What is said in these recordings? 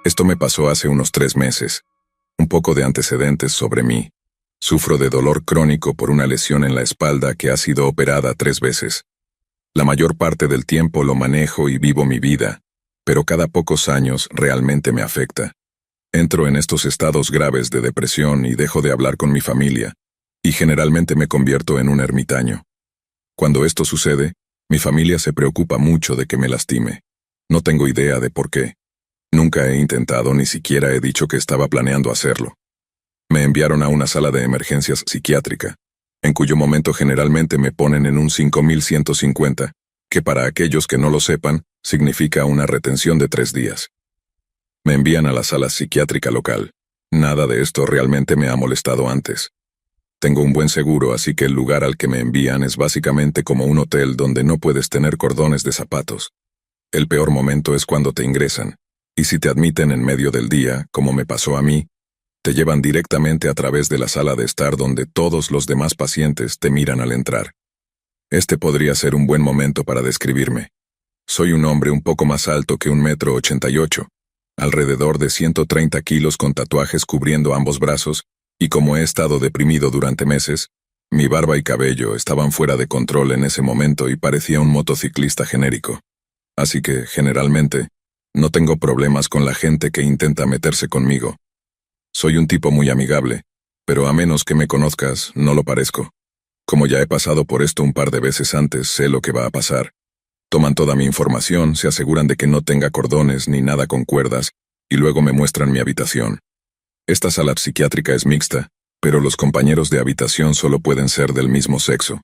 Esto me pasó hace unos 3 meses. Un poco de antecedentes sobre mí. Sufro de dolor crónico por una lesión en la espalda que ha sido operada 3 veces. La mayor parte del tiempo lo manejo y vivo mi vida, pero cada pocos años realmente me afecta. Entro en estos estados graves de depresión y dejo de hablar con mi familia, y generalmente me convierto en un ermitaño. Cuando esto sucede, mi familia se preocupa mucho de que me lastime. No tengo idea de por qué. Nunca he intentado, ni siquiera he dicho que estaba planeando hacerlo. Me enviaron a una sala de emergencias psiquiátrica, en cuyo momento generalmente me ponen en un 5150, que para aquellos que no lo sepan, significa una retención de 3 días. Me envían a la sala psiquiátrica local. Nada de esto realmente me ha molestado antes. Tengo un buen seguro, así que el lugar al que me envían es básicamente como un hotel donde no puedes tener cordones de zapatos. El peor momento es cuando te ingresan. Y si te admiten en medio del día, como me pasó a mí, te llevan directamente a través de la sala de estar donde todos los demás pacientes te miran al entrar. Este podría ser un buen momento para describirme. Soy un hombre un poco más alto que 1,88 m, alrededor de 130 kilos con tatuajes cubriendo ambos brazos, y como he estado deprimido durante meses, mi barba y cabello estaban fuera de control en ese momento y parecía un motociclista genérico. Así que, generalmente, no tengo problemas con la gente que intenta meterse conmigo. Soy un tipo muy amigable, pero a menos que me conozcas, no lo parezco. Como ya he pasado por esto un par de veces antes, sé lo que va a pasar. Toman toda mi información, se aseguran de que no tenga cordones ni nada con cuerdas, y luego me muestran mi habitación. Esta sala psiquiátrica es mixta, pero los compañeros de habitación solo pueden ser del mismo sexo.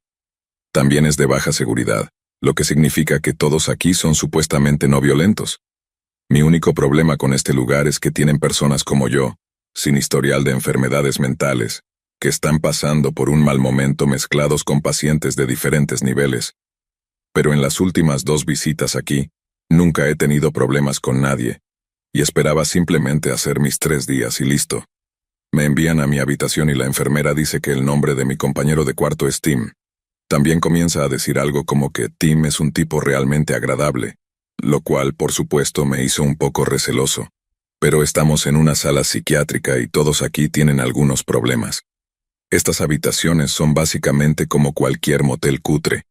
También es de baja seguridad, lo que significa que todos aquí son supuestamente no violentos. Mi único problema con este lugar es que tienen personas como yo, sin historial de enfermedades mentales, que están pasando por un mal momento mezclados con pacientes de diferentes niveles. Pero en las últimas 2 visitas aquí, nunca he tenido problemas con nadie, y esperaba simplemente hacer mis 3 días y listo. Me envían a mi habitación y la enfermera dice que el nombre de mi compañero de cuarto es Tim. También comienza a decir algo como que Tim es un tipo realmente agradable, lo cual, por supuesto, me hizo un poco receloso. Pero estamos en una sala psiquiátrica y todos aquí tienen algunos problemas. Estas habitaciones son básicamente como cualquier motel cutre,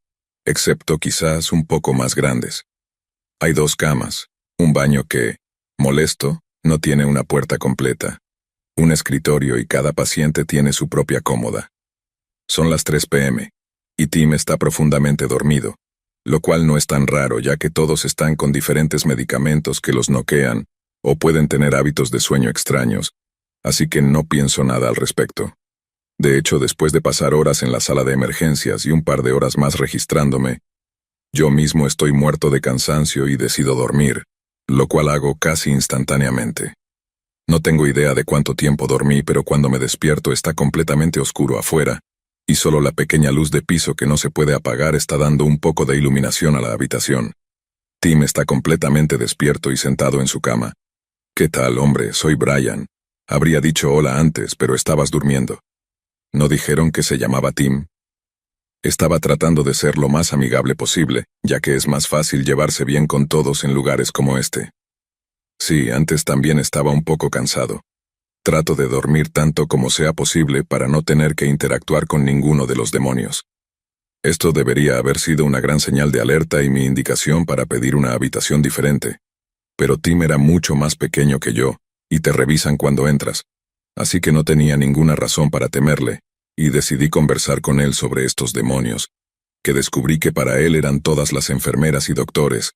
excepto quizás un poco más grandes. Hay 2 camas, un baño que, molesto, no tiene una puerta completa, un escritorio y cada paciente tiene su propia cómoda. Son las 3 p.m., y Tim está profundamente dormido, lo cual no es tan raro ya que todos están con diferentes medicamentos que los noquean o pueden tener hábitos de sueño extraños, así que no pienso nada al respecto. De hecho, después de pasar horas en la sala de emergencias y un par de horas más registrándome, yo mismo estoy muerto de cansancio y decido dormir, lo cual hago casi instantáneamente. No tengo idea de cuánto tiempo dormí, pero cuando me despierto está completamente oscuro afuera, y solo la pequeña luz de piso que no se puede apagar está dando un poco de iluminación a la habitación. Tim está completamente despierto y sentado en su cama. «¿Qué tal, hombre? Soy Brian. Habría dicho hola antes, pero estabas durmiendo». ¿No dijeron que se llamaba Tim? Estaba tratando de ser lo más amigable posible, ya que es más fácil llevarse bien con todos en lugares como este. Sí, antes también estaba un poco cansado. Trato de dormir tanto como sea posible para no tener que interactuar con ninguno de los demonios. Esto debería haber sido una gran señal de alerta y mi indicación para pedir una habitación diferente. Pero Tim era mucho más pequeño que yo, y te revisan cuando entras. Así que no tenía ninguna razón para temerle, y decidí conversar con él sobre estos demonios, que descubrí que para él eran todas las enfermeras y doctores.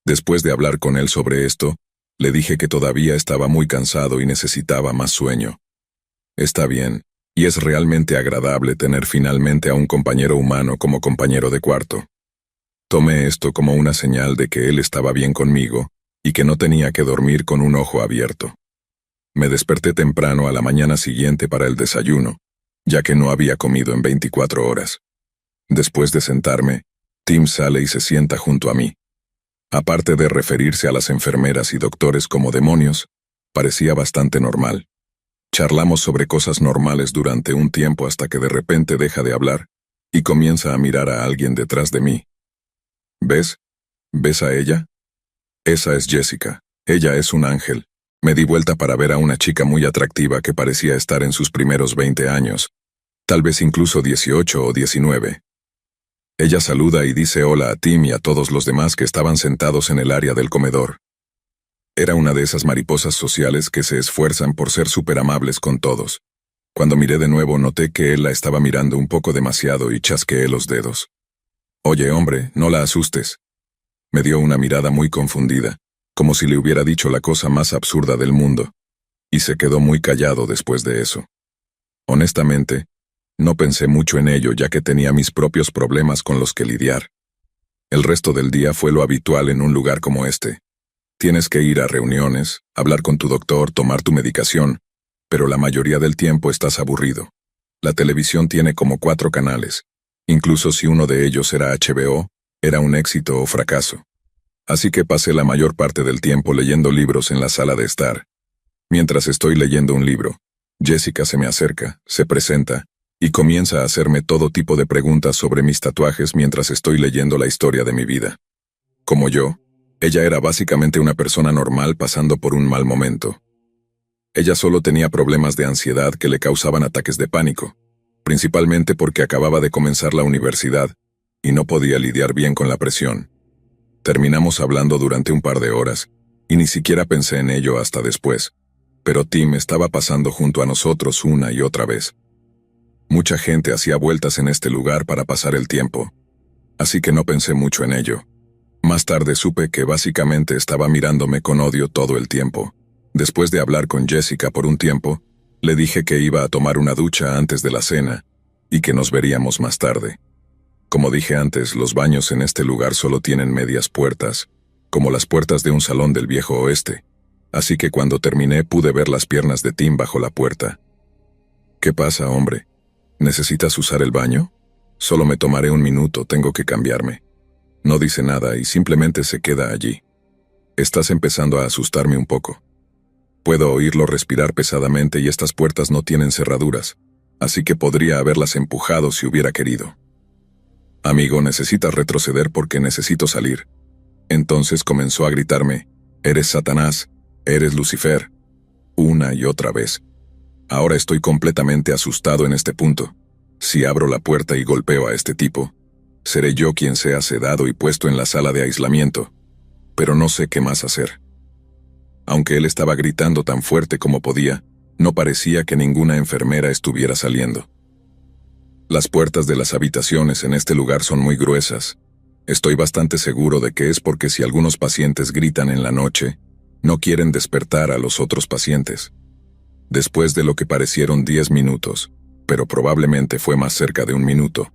Después de hablar con él sobre esto, le dije que todavía estaba muy cansado y necesitaba más sueño. Está bien, y es realmente agradable tener finalmente a un compañero humano como compañero de cuarto. Tomé esto como una señal de que él estaba bien conmigo, y que no tenía que dormir con un ojo abierto. Me desperté temprano a la mañana siguiente para el desayuno, ya que no había comido en 24 horas. Después de sentarme, Tim sale y se sienta junto a mí. Aparte de referirse a las enfermeras y doctores como demonios, parecía bastante normal. Charlamos sobre cosas normales durante un tiempo hasta que de repente deja de hablar y comienza a mirar a alguien detrás de mí. ¿Ves? ¿Ves a ella? Esa es Jessica. Ella es un ángel. Me di vuelta para ver a una chica muy atractiva que parecía estar en sus primeros 20 años, tal vez incluso 18 o 19. Ella saluda y dice hola a Tim y a todos los demás que estaban sentados en el área del comedor. Era una de esas mariposas sociales que se esfuerzan por ser súper amables con todos. Cuando miré de nuevo noté que él la estaba mirando un poco demasiado y chasqueé los dedos. Oye, hombre, no la asustes. Me dio una mirada muy confundida, como si le hubiera dicho la cosa más absurda del mundo, y se quedó muy callado después de eso. Honestamente, no pensé mucho en ello ya que tenía mis propios problemas con los que lidiar. El resto del día fue lo habitual en un lugar como este. Tienes que ir a reuniones, hablar con tu doctor, tomar tu medicación, pero la mayoría del tiempo estás aburrido. La televisión tiene como 4 canales. Incluso si uno de ellos era HBO, era un éxito o fracaso. Así que pasé la mayor parte del tiempo leyendo libros en la sala de estar. Mientras estoy leyendo un libro, Jessica se me acerca, se presenta, y comienza a hacerme todo tipo de preguntas sobre mis tatuajes mientras estoy leyendo la historia de mi vida. Como yo, ella era básicamente una persona normal pasando por un mal momento. Ella solo tenía problemas de ansiedad que le causaban ataques de pánico, principalmente porque acababa de comenzar la universidad y no podía lidiar bien con la presión. Terminamos hablando durante un par de horas, y ni siquiera pensé en ello hasta después, pero Tim estaba pasando junto a nosotros una y otra vez. Mucha gente hacía vueltas en este lugar para pasar el tiempo, así que no pensé mucho en ello. Más tarde supe que básicamente estaba mirándome con odio todo el tiempo. Después de hablar con Jessica por un tiempo, le dije que iba a tomar una ducha antes de la cena, y que nos veríamos más tarde. Como dije antes, los baños en este lugar solo tienen medias puertas, como las puertas de un salón del viejo oeste, así que cuando terminé pude ver las piernas de Tim bajo la puerta. ¿Qué pasa, hombre? ¿Necesitas usar el baño? Solo me tomaré un minuto, tengo que cambiarme. No dice nada y simplemente se queda allí. Estás empezando a asustarme un poco. Puedo oírlo respirar pesadamente y estas puertas no tienen cerraduras, así que podría haberlas empujado si hubiera querido. Amigo, necesitas retroceder porque necesito salir. Entonces comenzó a gritarme, «Eres Satanás, eres Lucifer», una y otra vez. Ahora estoy completamente asustado en este punto. Si abro la puerta y golpeo a este tipo, seré yo quien sea sedado y puesto en la sala de aislamiento, pero no sé qué más hacer. Aunque él estaba gritando tan fuerte como podía, no parecía que ninguna enfermera estuviera saliendo. Las puertas de las habitaciones en este lugar son muy gruesas. Estoy bastante seguro de que es porque si algunos pacientes gritan en la noche, no quieren despertar a los otros pacientes. Después de lo que parecieron 10 minutos, pero probablemente fue más cerca de 1 minuto,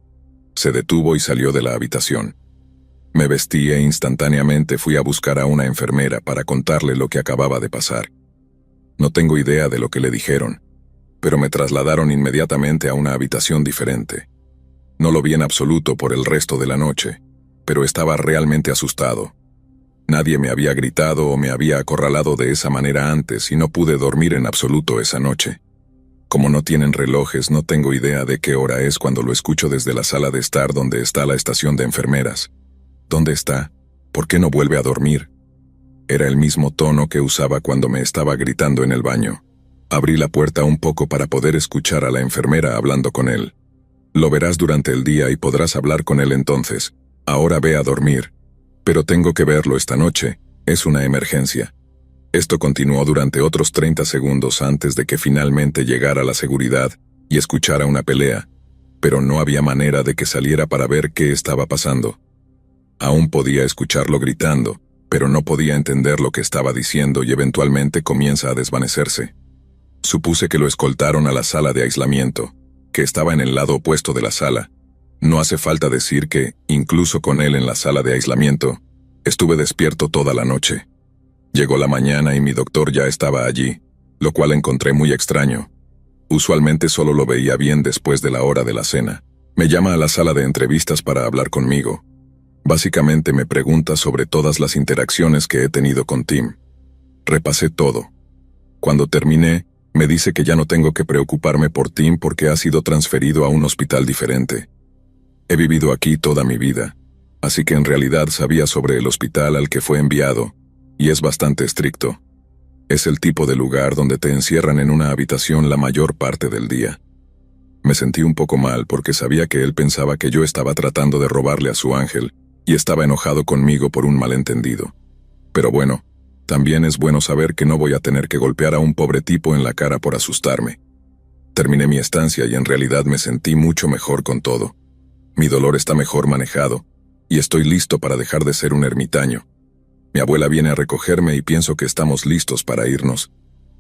se detuvo y salió de la habitación. Me vestí e instantáneamente fui a buscar a una enfermera para contarle lo que acababa de pasar. No tengo idea de lo que le dijeron, pero me trasladaron inmediatamente a una habitación diferente. No lo vi en absoluto por el resto de la noche, pero estaba realmente asustado. Nadie me había gritado o me había acorralado de esa manera antes y no pude dormir en absoluto esa noche. Como no tienen relojes, no tengo idea de qué hora es cuando lo escucho desde la sala de estar donde está la estación de enfermeras. ¿Dónde está? ¿Por qué no vuelve a dormir? Era el mismo tono que usaba cuando me estaba gritando en el baño. Abrí la puerta un poco para poder escuchar a la enfermera hablando con él. Lo verás durante el día y podrás hablar con él entonces. Ahora ve a dormir. Pero tengo que verlo esta noche, es una emergencia. Esto continuó durante otros 30 segundos antes de que finalmente llegara la seguridad y escuchara una pelea, pero no había manera de que saliera para ver qué estaba pasando. Aún podía escucharlo gritando, pero no podía entender lo que estaba diciendo y eventualmente comienza a desvanecerse. Supuse que lo escoltaron a la sala de aislamiento, que estaba en el lado opuesto de la sala. No hace falta decir que, incluso con él en la sala de aislamiento, estuve despierto toda la noche. Llegó la mañana y mi doctor ya estaba allí, lo cual encontré muy extraño. Usualmente solo lo veía bien después de la hora de la cena. Me llama a la sala de entrevistas para hablar conmigo. Básicamente me pregunta sobre todas las interacciones que he tenido con Tim. Repasé todo. Cuando terminé, me dice que ya no tengo que preocuparme por Tim porque ha sido transferido a un hospital diferente. He vivido aquí toda mi vida, Así que en realidad sabía sobre el hospital al que fue enviado, y es bastante estricto. Es el tipo de lugar donde te encierran en una habitación la mayor parte del día. Me sentí un poco mal porque sabía que él pensaba que yo estaba tratando de robarle a su ángel, y estaba enojado conmigo por un malentendido. Pero bueno, también es bueno saber que no voy a tener que golpear a un pobre tipo en la cara por asustarme. Terminé mi estancia y en realidad me sentí mucho mejor con todo. Mi dolor está mejor manejado, y estoy listo para dejar de ser un ermitaño. Mi abuela viene a recogerme y pienso que estamos listos para irnos,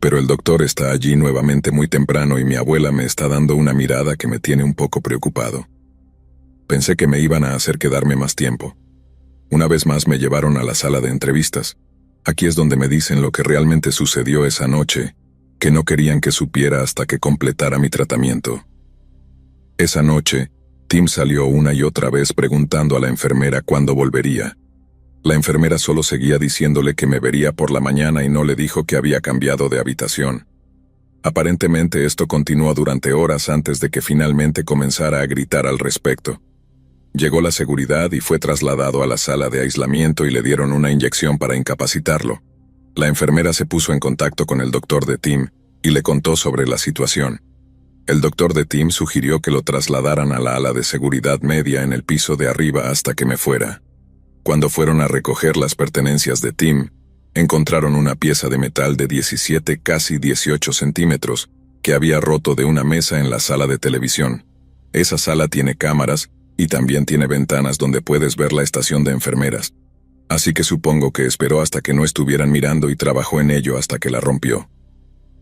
pero el doctor está allí nuevamente muy temprano y mi abuela me está dando una mirada que me tiene un poco preocupado. Pensé que me iban a hacer quedarme más tiempo. Una vez más me llevaron a la sala de entrevistas. Aquí es donde me dicen lo que realmente sucedió esa noche, que no querían que supiera hasta que completara mi tratamiento. Esa noche, Tim salió una y otra vez preguntando a la enfermera cuándo volvería. La enfermera solo seguía diciéndole que me vería por la mañana y no le dijo que había cambiado de habitación. Aparentemente esto continuó durante horas antes de que finalmente comenzara a gritar al respecto. Llegó la seguridad y fue trasladado a la sala de aislamiento y le dieron una inyección para incapacitarlo. La enfermera se puso en contacto con el doctor de Tim y le contó sobre la situación. El doctor de Tim sugirió que lo trasladaran a la ala de seguridad media en el piso de arriba hasta que me fuera. Cuando fueron a recoger las pertenencias de Tim, encontraron una pieza de metal de 17, casi 18 centímetros, que había roto de una mesa en la sala de televisión. Esa sala tiene cámaras, y también tiene ventanas donde puedes ver la estación de enfermeras. Así que supongo que esperó hasta que no estuvieran mirando y trabajó en ello hasta que la rompió.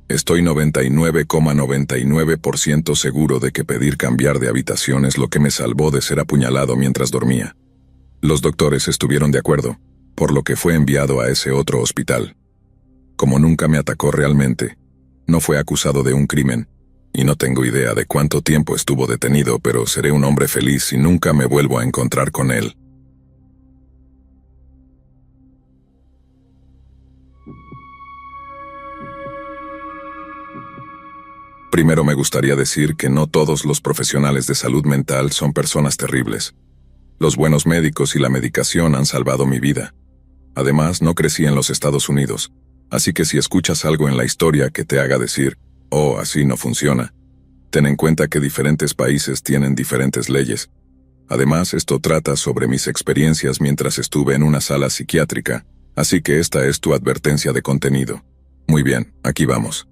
Estoy 99,99% seguro de que pedir cambiar de habitación es lo que me salvó de ser apuñalado mientras dormía. Los doctores estuvieron de acuerdo, por lo que fue enviado a ese otro hospital. Como nunca me atacó realmente, no fue acusado de un crimen, y no tengo idea de cuánto tiempo estuvo detenido, pero seré un hombre feliz si nunca me vuelvo a encontrar con él. Primero me gustaría decir que no todos los profesionales de salud mental son personas terribles. Los buenos médicos y la medicación han salvado mi vida. Además, no crecí en los Estados Unidos, así que si escuchas algo en la historia que te haga decir, «Oh, así no funciona», ten en cuenta que diferentes países tienen diferentes leyes. Además, esto trata sobre mis experiencias mientras estuve en una sala psiquiátrica, así que esta es tu advertencia de contenido. Muy bien, aquí vamos.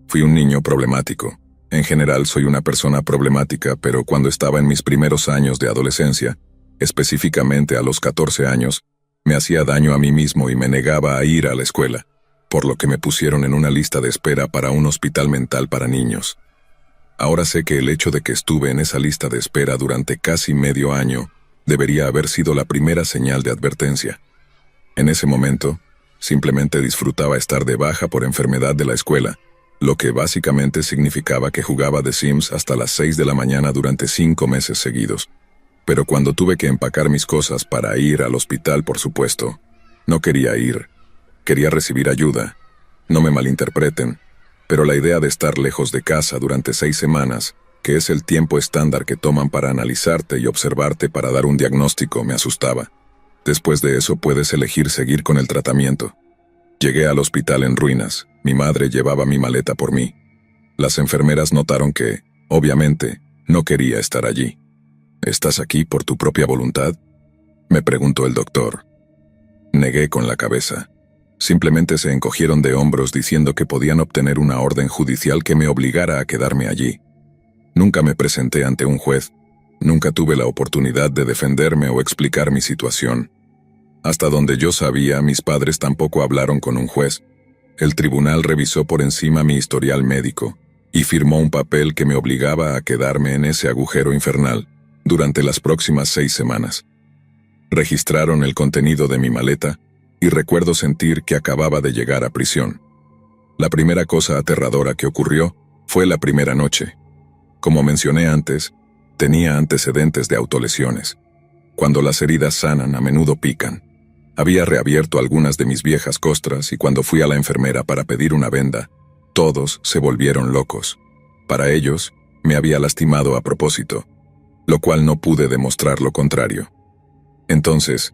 Fui un niño problemático. En general soy una persona problemática, pero cuando estaba en mis primeros años de adolescencia, específicamente a los 14 años, me hacía daño a mí mismo y me negaba a ir a la escuela, por lo que me pusieron en una lista de espera para un hospital mental para niños. Ahora sé que el hecho de que estuve en esa lista de espera durante casi medio año debería haber sido la primera señal de advertencia. En ese momento, simplemente disfrutaba estar de baja por enfermedad de la escuela, lo que básicamente significaba que jugaba The Sims hasta las 6 de la mañana durante 5 meses seguidos. Pero cuando tuve que empacar mis cosas para ir al hospital, por supuesto, no quería ir. Quería recibir ayuda. No me malinterpreten, pero la idea de estar lejos de casa durante 6 semanas, que es el tiempo estándar que toman para analizarte y observarte para dar un diagnóstico, me asustaba. Después de eso puedes elegir seguir con el tratamiento. Llegué al hospital en ruinas. Mi madre llevaba mi maleta por mí. Las enfermeras notaron que, obviamente, no quería estar allí. ¿Estás aquí por tu propia voluntad?, me preguntó el doctor. Negué con la cabeza. Simplemente se encogieron de hombros diciendo que podían obtener una orden judicial que me obligara a quedarme allí. Nunca me presenté ante un juez. Nunca tuve la oportunidad de defenderme o explicar mi situación. Hasta donde yo sabía, mis padres tampoco hablaron con un juez. El tribunal revisó por encima mi historial médico y firmó un papel que me obligaba a quedarme en ese agujero infernal durante las próximas 6 semanas. Registraron el contenido de mi maleta y recuerdo sentir que acababa de llegar a prisión. La primera cosa aterradora que ocurrió fue la primera noche. Como mencioné antes, tenía antecedentes de autolesiones. Cuando las heridas sanan, a menudo pican. Había reabierto algunas de mis viejas costras y cuando fui a la enfermera para pedir una venda, todos se volvieron locos. Para ellos, me había lastimado a propósito, lo cual no pude demostrar lo contrario. Entonces,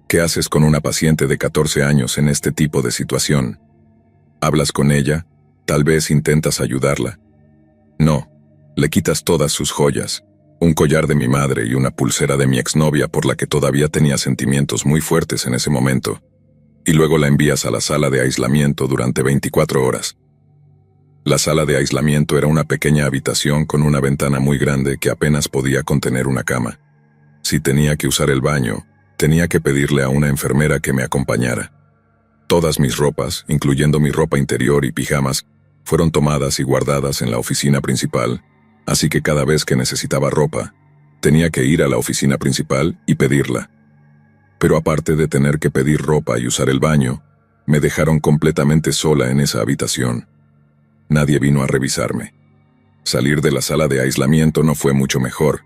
¿qué haces con una paciente de 14 años en este tipo de situación? ¿Hablas con ella? Tal vez intentas ayudarla. No, le quitas todas sus joyas, un collar de mi madre y una pulsera de mi exnovia por la que todavía tenía sentimientos muy fuertes en ese momento, y luego la envías a la sala de aislamiento durante 24 horas. La sala de aislamiento era una pequeña habitación con una ventana muy grande que apenas podía contener una cama. Si tenía que usar el baño, tenía que pedirle a una enfermera que me acompañara. Todas mis ropas, incluyendo mi ropa interior y pijamas, fueron tomadas y guardadas en la oficina principal, así que cada vez que necesitaba ropa, tenía que ir a la oficina principal y pedirla. Pero aparte de tener que pedir ropa y usar el baño, me dejaron completamente sola en esa habitación. Nadie vino a revisarme. Salir de la sala de aislamiento no fue mucho mejor.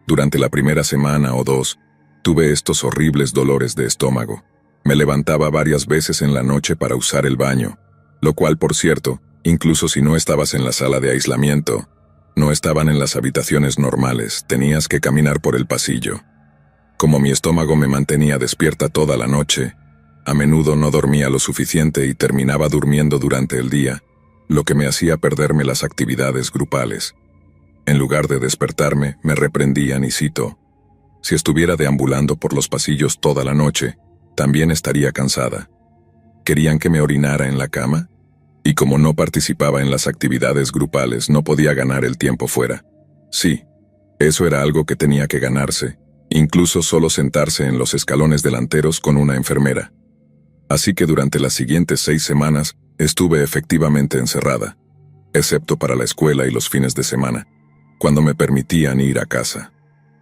Durante la primera semana o dos, tuve estos horribles dolores de estómago. Me levantaba varias veces en la noche para usar el baño, lo cual, por cierto, incluso si no estabas en la sala de aislamiento, no estaban en las habitaciones normales, tenías que caminar por el pasillo. Como mi estómago me mantenía despierta toda la noche, a menudo no dormía lo suficiente y terminaba durmiendo durante el día, lo que me hacía perderme las actividades grupales. En lugar de despertarme, me reprendían y cito: si estuviera deambulando por los pasillos toda la noche, también estaría cansada. ¿Querían que me orinara en la cama? Y como no participaba en las actividades grupales, no podía ganar el tiempo fuera. Sí, eso era algo que tenía que ganarse, incluso solo sentarse en los escalones delanteros con una enfermera. Así que durante las siguientes 6 semanas estuve efectivamente encerrada, excepto para la escuela y los fines de semana, cuando me permitían ir a casa.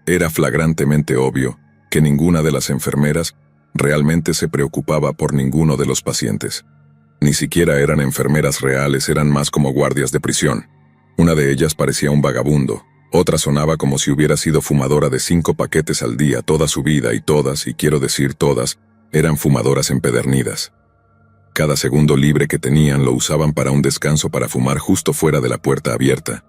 Era flagrantemente obvio que ninguna de las enfermeras realmente se preocupaba por ninguno de los pacientes. Ni siquiera eran enfermeras reales, eran más como guardias de prisión. Una de ellas parecía un vagabundo, otra sonaba como si hubiera sido fumadora de 5 paquetes al día toda su vida y todas, y quiero decir todas, eran fumadoras empedernidas. Cada segundo libre que tenían lo usaban para un descanso para fumar justo fuera de la puerta abierta,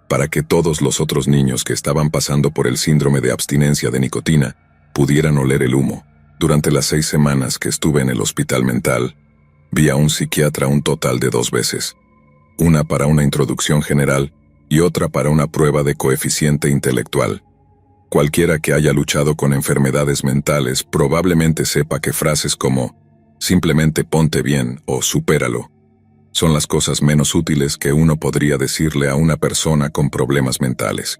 para que todos los otros niños que estaban pasando por el síndrome de abstinencia de nicotina pudieran oler el humo. Durante las 6 semanas que estuve en el hospital mental, vi a un psiquiatra un total de 2 veces, una para una introducción general y otra para una prueba de coeficiente intelectual. Cualquiera que haya luchado con enfermedades mentales probablemente sepa que frases como «simplemente ponte bien» o «supéralo» son las cosas menos útiles que uno podría decirle a una persona con problemas mentales.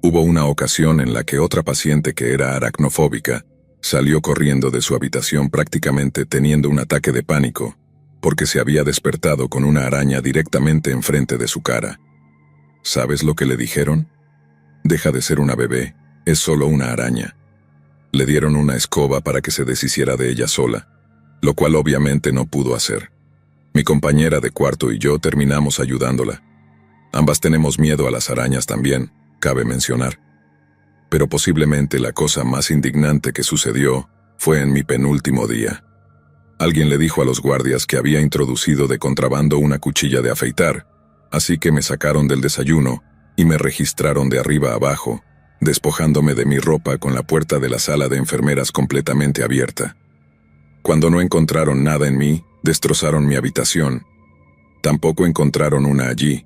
Hubo una ocasión en la que otra paciente que era aracnofóbica salió corriendo de su habitación prácticamente teniendo un ataque de pánico, porque se había despertado con una araña directamente enfrente de su cara. ¿Sabes lo que le dijeron? Deja de ser una bebé, es solo una araña. Le dieron una escoba para que se deshiciera de ella sola, lo cual obviamente no pudo hacer. Mi compañera de cuarto y yo terminamos ayudándola. Ambas tenemos miedo a las arañas también, cabe mencionar. Pero posiblemente la cosa más indignante que sucedió fue en mi penúltimo día. Alguien le dijo a los guardias que había introducido de contrabando una cuchilla de afeitar, así que me sacaron del desayuno y me registraron de arriba a abajo, despojándome de mi ropa con la puerta de la sala de enfermeras completamente abierta. Cuando no encontraron nada en mí, destrozaron mi habitación. Tampoco encontraron una allí.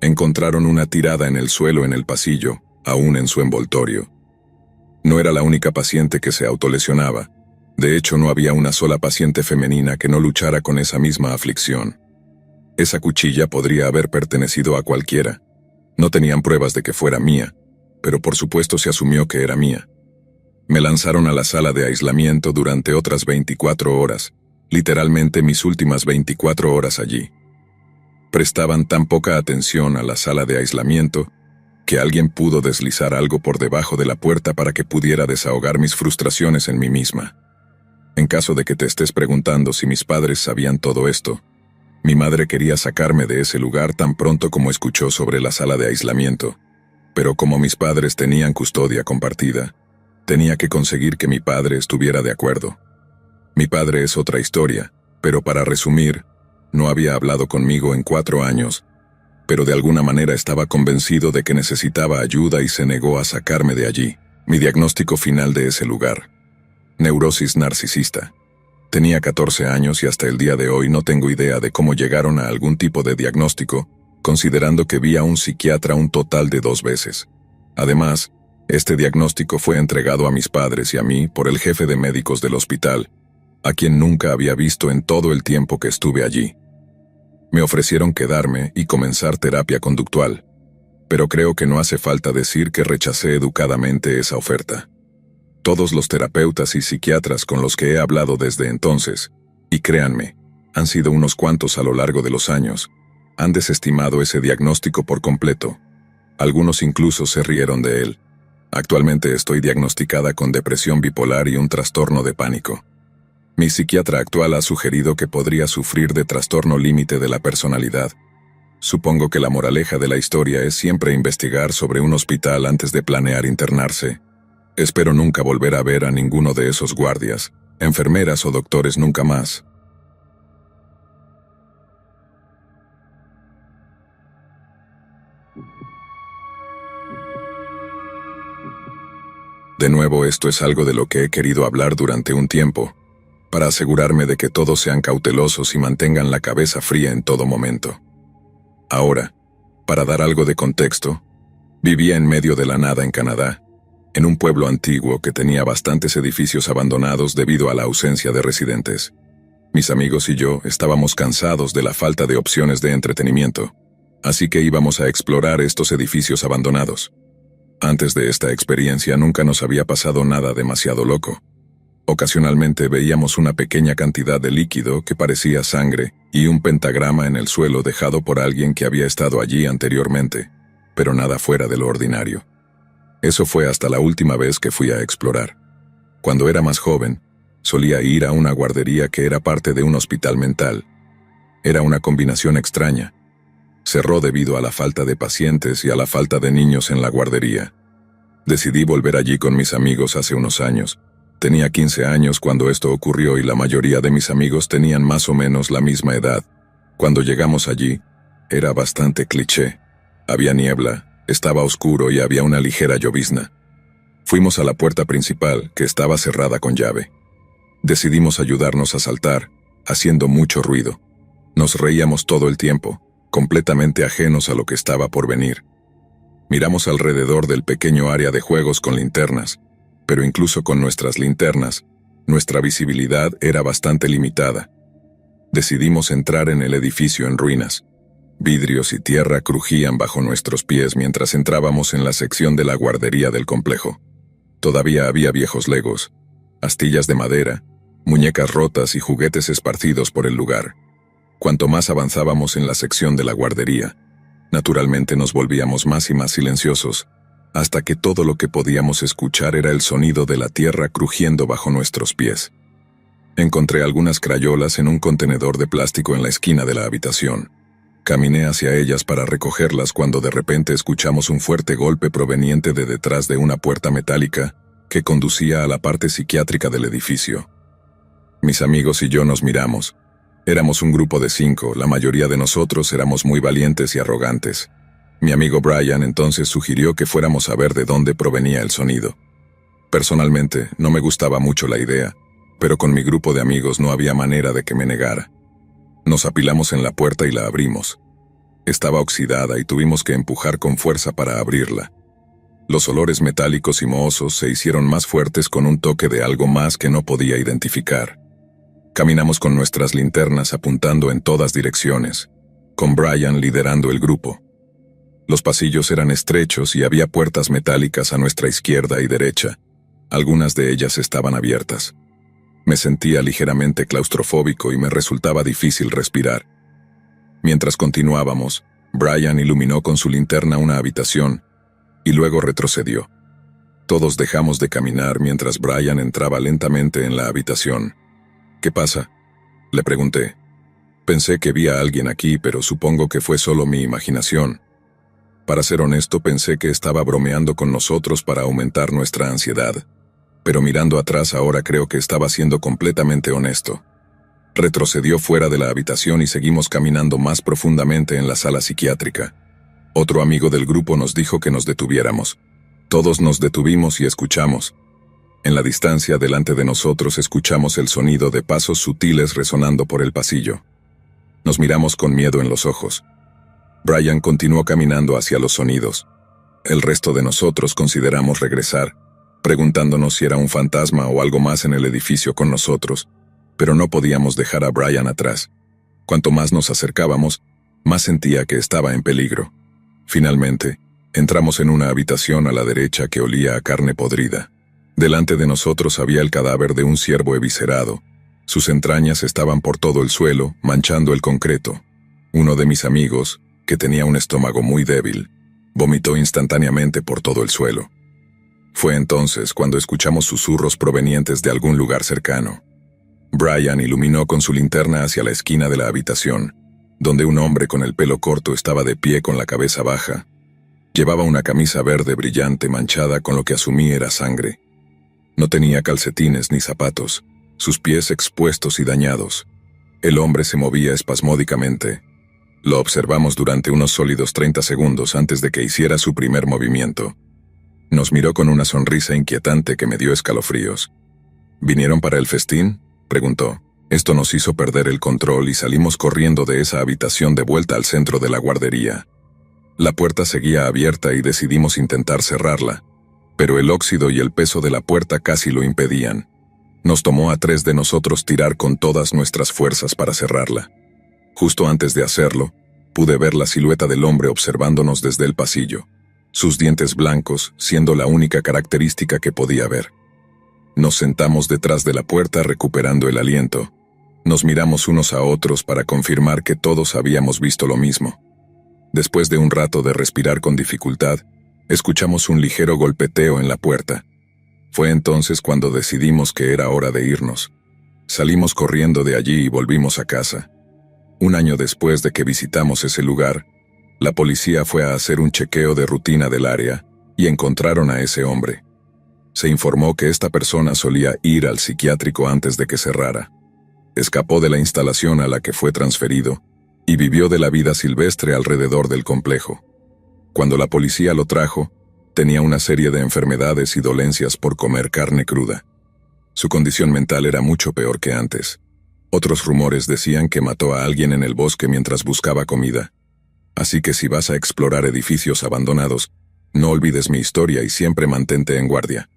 Encontraron una tirada en el suelo en el pasillo, aún en su envoltorio. No era la única paciente que se autolesionaba. De hecho, no había una sola paciente femenina que no luchara con esa misma aflicción. Esa cuchilla podría haber pertenecido a cualquiera. No tenían pruebas de que fuera mía, pero por supuesto se asumió que era mía. Me lanzaron a la sala de aislamiento durante otras 24 horas, literalmente mis últimas 24 horas allí. Prestaban tan poca atención a la sala de aislamiento que alguien pudo deslizar algo por debajo de la puerta para que pudiera desahogar mis frustraciones en mí misma. En caso de que te estés preguntando si mis padres sabían todo esto, mi madre quería sacarme de ese lugar tan pronto como escuchó sobre la sala de aislamiento, pero como mis padres tenían custodia compartida, tenía que conseguir que mi padre estuviera de acuerdo. Mi padre es otra historia, pero para resumir, no había hablado conmigo en 4 años, pero de alguna manera estaba convencido de que necesitaba ayuda y se negó a sacarme de allí. Mi diagnóstico final de ese lugar: neurosis narcisista. Tenía 14 años y hasta el día de hoy no tengo idea de cómo llegaron a algún tipo de diagnóstico, considerando que vi a un psiquiatra un total de 2 veces. Además, este diagnóstico fue entregado a mis padres y a mí por el jefe de médicos del hospital, a quien nunca había visto en todo el tiempo que estuve allí. Me ofrecieron quedarme y comenzar terapia conductual, pero creo que no hace falta decir que rechacé educadamente esa oferta. Todos los terapeutas y psiquiatras con los que he hablado desde entonces, y créanme, han sido unos cuantos a lo largo de los años, han desestimado ese diagnóstico por completo. Algunos incluso se rieron de él. Actualmente estoy diagnosticada con depresión bipolar y un trastorno de pánico. Mi psiquiatra actual ha sugerido que podría sufrir de trastorno límite de la personalidad. Supongo que la moraleja de la historia es siempre investigar sobre un hospital antes de planear internarse. Espero nunca volver a ver a ninguno de esos guardias, enfermeras o doctores nunca más. De nuevo, esto es algo de lo que he querido hablar durante un tiempo, para asegurarme de que todos sean cautelosos y mantengan la cabeza fría en todo momento. Ahora, para dar algo de contexto, vivía en medio de la nada en Canadá, en un pueblo antiguo que tenía bastantes edificios abandonados debido a la ausencia de residentes. Mis amigos y yo estábamos cansados de la falta de opciones de entretenimiento, así que íbamos a explorar estos edificios abandonados. Antes de esta experiencia nunca nos había pasado nada demasiado loco. Ocasionalmente veíamos una pequeña cantidad de líquido que parecía sangre y un pentagrama en el suelo dejado por alguien que había estado allí anteriormente, pero nada fuera de lo ordinario. Eso fue hasta la última vez que fui a explorar. Cuando era más joven, solía ir a una guardería que era parte de un hospital mental. Era una combinación extraña. Cerró debido a la falta de pacientes y a la falta de niños en la guardería. Decidí volver allí con mis amigos hace unos años. Tenía 15 años cuando esto ocurrió y la mayoría de mis amigos tenían más o menos la misma edad. Cuando llegamos allí, era bastante cliché. Había niebla, estaba oscuro y había una ligera llovizna. Fuimos a la puerta principal, que estaba cerrada con llave. Decidimos ayudarnos a saltar, haciendo mucho ruido. Nos reíamos todo el tiempo, completamente ajenos a lo que estaba por venir. Miramos alrededor del pequeño área de juegos con linternas, pero incluso con nuestras linternas, nuestra visibilidad era bastante limitada. Decidimos entrar en el edificio en ruinas. Vidrios y tierra crujían bajo nuestros pies mientras entrábamos en la sección de la guardería del complejo. Todavía había viejos legos, astillas de madera, muñecas rotas y juguetes esparcidos por el lugar. Cuanto más avanzábamos en la sección de la guardería, naturalmente nos volvíamos más y más silenciosos, hasta que todo lo que podíamos escuchar era el sonido de la tierra crujiendo bajo nuestros pies. Encontré algunas crayolas en un contenedor de plástico en la esquina de la habitación. Caminé hacia ellas para recogerlas cuando de repente escuchamos un fuerte golpe proveniente de detrás de una puerta metálica que conducía a la parte psiquiátrica del edificio. Mis amigos y yo nos miramos. Éramos un grupo de 5, la mayoría de nosotros éramos muy valientes y arrogantes. Mi amigo Brian entonces sugirió que fuéramos a ver de dónde provenía el sonido. Personalmente, no me gustaba mucho la idea, pero con mi grupo de amigos no había manera de que me negara. Nos apilamos en la puerta y la abrimos. Estaba oxidada y tuvimos que empujar con fuerza para abrirla. Los olores metálicos y mohosos se hicieron más fuertes con un toque de algo más que no podía identificar. Caminamos con nuestras linternas apuntando en todas direcciones, con Brian liderando el grupo. Los pasillos eran estrechos y había puertas metálicas a nuestra izquierda y derecha. Algunas de ellas estaban abiertas. Me sentía ligeramente claustrofóbico y me resultaba difícil respirar. Mientras continuábamos, Brian iluminó con su linterna una habitación y luego retrocedió. Todos dejamos de caminar mientras Brian entraba lentamente en la habitación. ¿Qué pasa?, le pregunté. Pensé que vi a alguien aquí, pero supongo que fue solo mi imaginación. Para ser honesto, pensé que estaba bromeando con nosotros para aumentar nuestra ansiedad. Pero mirando atrás ahora creo que estaba siendo completamente honesto. Retrocedió fuera de la habitación y seguimos caminando más profundamente en la sala psiquiátrica. Otro amigo del grupo nos dijo que nos detuviéramos. Todos nos detuvimos y escuchamos. En la distancia delante de nosotros escuchamos el sonido de pasos sutiles resonando por el pasillo. Nos miramos con miedo en los ojos. Brian continuó caminando hacia los sonidos. El resto de nosotros consideramos regresar, preguntándonos si era un fantasma o algo más en el edificio con nosotros, pero no podíamos dejar a Brian atrás. Cuanto más nos acercábamos, más sentía que estaba en peligro. Finalmente, entramos en una habitación a la derecha que olía a carne podrida. Delante de nosotros había el cadáver de un ciervo eviscerado. Sus entrañas estaban por todo el suelo, manchando el concreto. Uno de mis amigos, que tenía un estómago muy débil, vomitó instantáneamente por todo el suelo. Fue entonces cuando escuchamos susurros provenientes de algún lugar cercano. Brian iluminó con su linterna hacia la esquina de la habitación, donde un hombre con el pelo corto estaba de pie con la cabeza baja. Llevaba una camisa verde brillante manchada con lo que asumí era sangre. No tenía calcetines ni zapatos, sus pies expuestos y dañados. El hombre se movía espasmódicamente. Lo observamos durante unos sólidos 30 segundos antes de que hiciera su primer movimiento. Nos miró con una sonrisa inquietante que me dio escalofríos. ¿Vinieron para el festín?, preguntó. Esto nos hizo perder el control y salimos corriendo de esa habitación de vuelta al centro de la guardería. La puerta seguía abierta y decidimos intentar cerrarla, pero el óxido y el peso de la puerta casi lo impedían. Nos tomó a 3 de nosotros tirar con todas nuestras fuerzas para cerrarla. Justo antes de hacerlo, pude ver la silueta del hombre observándonos desde el pasillo, sus dientes blancos siendo la única característica que podía ver. Nos sentamos detrás de la puerta recuperando el aliento. Nos miramos unos a otros para confirmar que todos habíamos visto lo mismo. Después de un rato de respirar con dificultad, escuchamos un ligero golpeteo en la puerta. Fue entonces cuando decidimos que era hora de irnos. Salimos corriendo de allí y volvimos a casa. Un año después de que visitamos ese lugar, la policía fue a hacer un chequeo de rutina del área y encontraron a ese hombre. Se informó que esta persona solía ir al psiquiátrico antes de que cerrara. Escapó de la instalación a la que fue transferido y vivió de la vida silvestre alrededor del complejo. Cuando la policía lo trajo, tenía una serie de enfermedades y dolencias por comer carne cruda. Su condición mental era mucho peor que antes. Otros rumores decían que mató a alguien en el bosque mientras buscaba comida. Así que si vas a explorar edificios abandonados, no olvides mi historia y siempre mantente en guardia.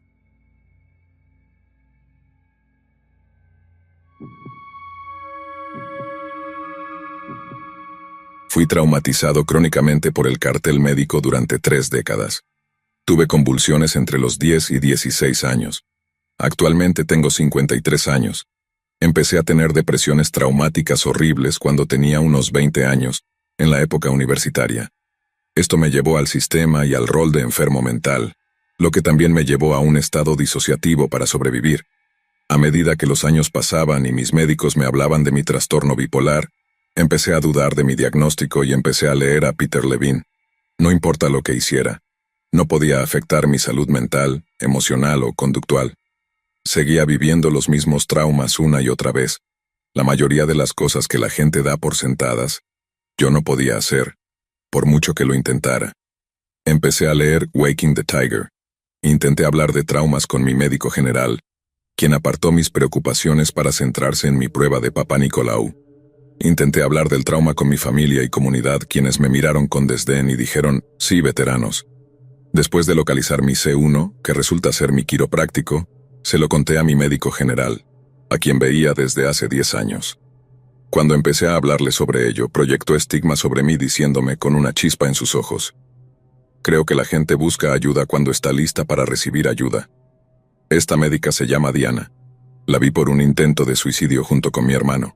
Fui traumatizado crónicamente por el cartel médico durante 3 décadas. Tuve convulsiones entre los 10 y 16 años. Actualmente tengo 53 años. Empecé a tener depresiones traumáticas horribles cuando tenía unos 20 años, en la época universitaria. Esto me llevó al sistema y al rol de enfermo mental, lo que también me llevó a un estado disociativo para sobrevivir. A medida que los años pasaban y mis médicos me hablaban de mi trastorno bipolar, empecé a dudar de mi diagnóstico y empecé a leer a Peter Levine. No importa lo que hiciera, no podía afectar mi salud mental, emocional o conductual. Seguía viviendo los mismos traumas una y otra vez. La mayoría de las cosas que la gente da por sentadas, yo no podía hacer, por mucho que lo intentara. Empecé a leer Waking the Tiger. Intenté hablar de traumas con mi médico general, quien apartó mis preocupaciones para centrarse en mi prueba de Papá Nicolau. Intenté hablar del trauma con mi familia y comunidad, quienes me miraron con desdén y dijeron, sí, veteranos. Después de localizar mi C1, que resulta ser mi quiropráctico, se lo conté a mi médico general, a quien veía desde hace 10 años. Cuando empecé a hablarle sobre ello, proyectó estigma sobre mí diciéndome con una chispa en sus ojos: creo que la gente busca ayuda cuando está lista para recibir ayuda. Esta médica se llama Diana. La vi por un intento de suicidio junto con mi hermano.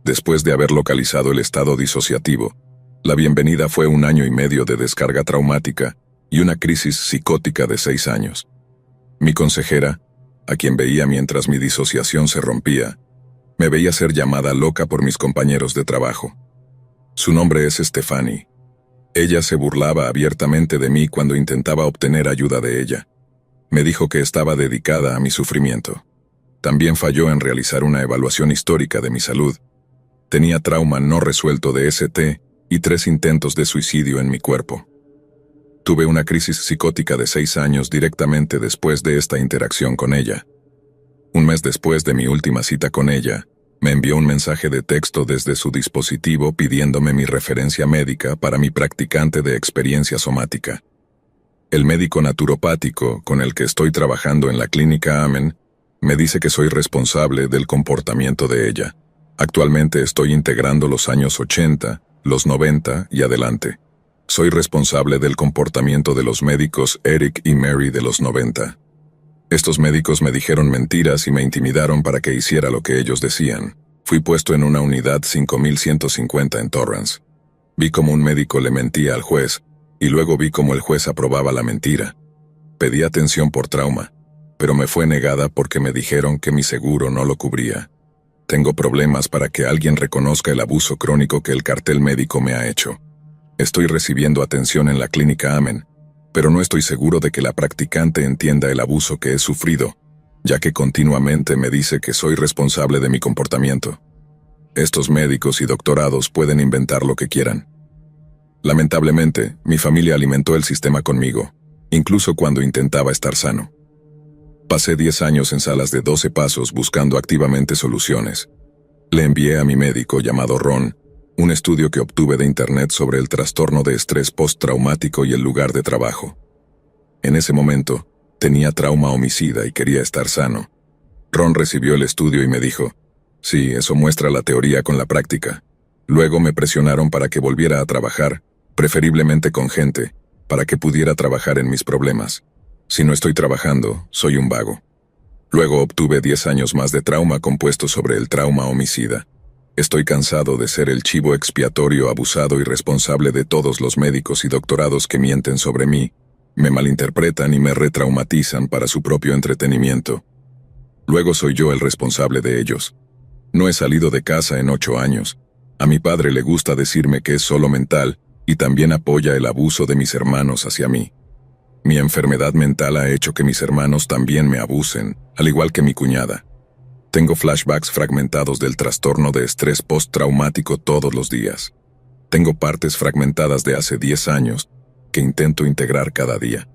Después de haber localizado el estado disociativo, la bienvenida fue 1 año y medio de descarga traumática y una crisis psicótica de 6 años. Mi consejera, a quien veía mientras mi disociación se rompía, me veía ser llamada loca por mis compañeros de trabajo. Su nombre es Stephanie. Ella se burlaba abiertamente de mí cuando intentaba obtener ayuda de ella. Me dijo que estaba dedicada a mi sufrimiento. También falló en realizar una evaluación histórica de mi salud. Tenía trauma no resuelto de ST y 3 intentos de suicidio en mi cuerpo. Tuve una crisis psicótica de 6 años directamente después de esta interacción con ella. Un mes después de mi última cita con ella, me envió un mensaje de texto desde su dispositivo pidiéndome mi referencia médica para mi practicante de experiencia somática. El médico naturopático con el que estoy trabajando en la clínica Amen me dice que soy responsable del comportamiento de ella. Actualmente estoy integrando los años 80, los 90 y adelante. Soy responsable del comportamiento de los médicos Eric y Mary de los 90. Estos médicos me dijeron mentiras y me intimidaron para que hiciera lo que ellos decían. Fui puesto en una unidad 5150 en Torrance. Vi cómo un médico le mentía al juez, y luego vi cómo el juez aprobaba la mentira. Pedí atención por trauma, pero me fue negada porque me dijeron que mi seguro no lo cubría. Tengo problemas para que alguien reconozca el abuso crónico que el cartel médico me ha hecho. Estoy recibiendo atención en la clínica Amen, pero no estoy seguro de que la practicante entienda el abuso que he sufrido, ya que continuamente me dice que soy responsable de mi comportamiento. Estos médicos y doctorados pueden inventar lo que quieran. Lamentablemente, mi familia alimentó el sistema conmigo, incluso cuando intentaba estar sano. Pasé 10 años en salas de 12 pasos buscando activamente soluciones. Le envié a mi médico llamado Ron un estudio que obtuve de internet sobre el trastorno de estrés postraumático y el lugar de trabajo. En ese momento, tenía trauma homicida y quería estar sano. Ron recibió el estudio y me dijo, sí, eso muestra la teoría con la práctica. Luego me presionaron para que volviera a trabajar, preferiblemente con gente, para que pudiera trabajar en mis problemas. Si no estoy trabajando, soy un vago. Luego obtuve 10 años más de trauma compuesto sobre el trauma homicida. Estoy cansado de ser el chivo expiatorio abusado y responsable de todos los médicos y doctorados que mienten sobre mí, me malinterpretan y me retraumatizan para su propio entretenimiento. Luego soy yo el responsable de ellos. No he salido de casa en 8 años. A mi padre le gusta decirme que es solo mental y también apoya el abuso de mis hermanos hacia mí. Mi enfermedad mental ha hecho que mis hermanos también me abusen, al igual que mi cuñada. Tengo flashbacks fragmentados del trastorno de estrés postraumático todos los días. Tengo partes fragmentadas de hace 10 años que intento integrar cada día.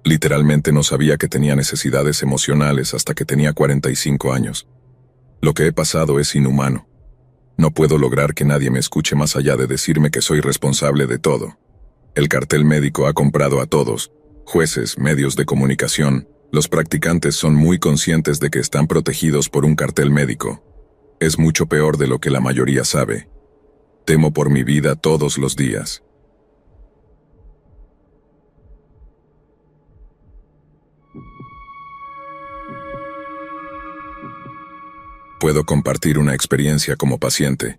Literalmente no sabía que tenía necesidades emocionales hasta que tenía 45 años. Lo que he pasado es inhumano. No puedo lograr que nadie me escuche más allá de decirme que soy responsable de todo. El cartel médico ha comprado a todos, jueces, medios de comunicación. Los practicantes son muy conscientes de que están protegidos por un cartel médico. Es mucho peor de lo que la mayoría sabe. Temo por mi vida todos los días. Puedo compartir una experiencia como paciente.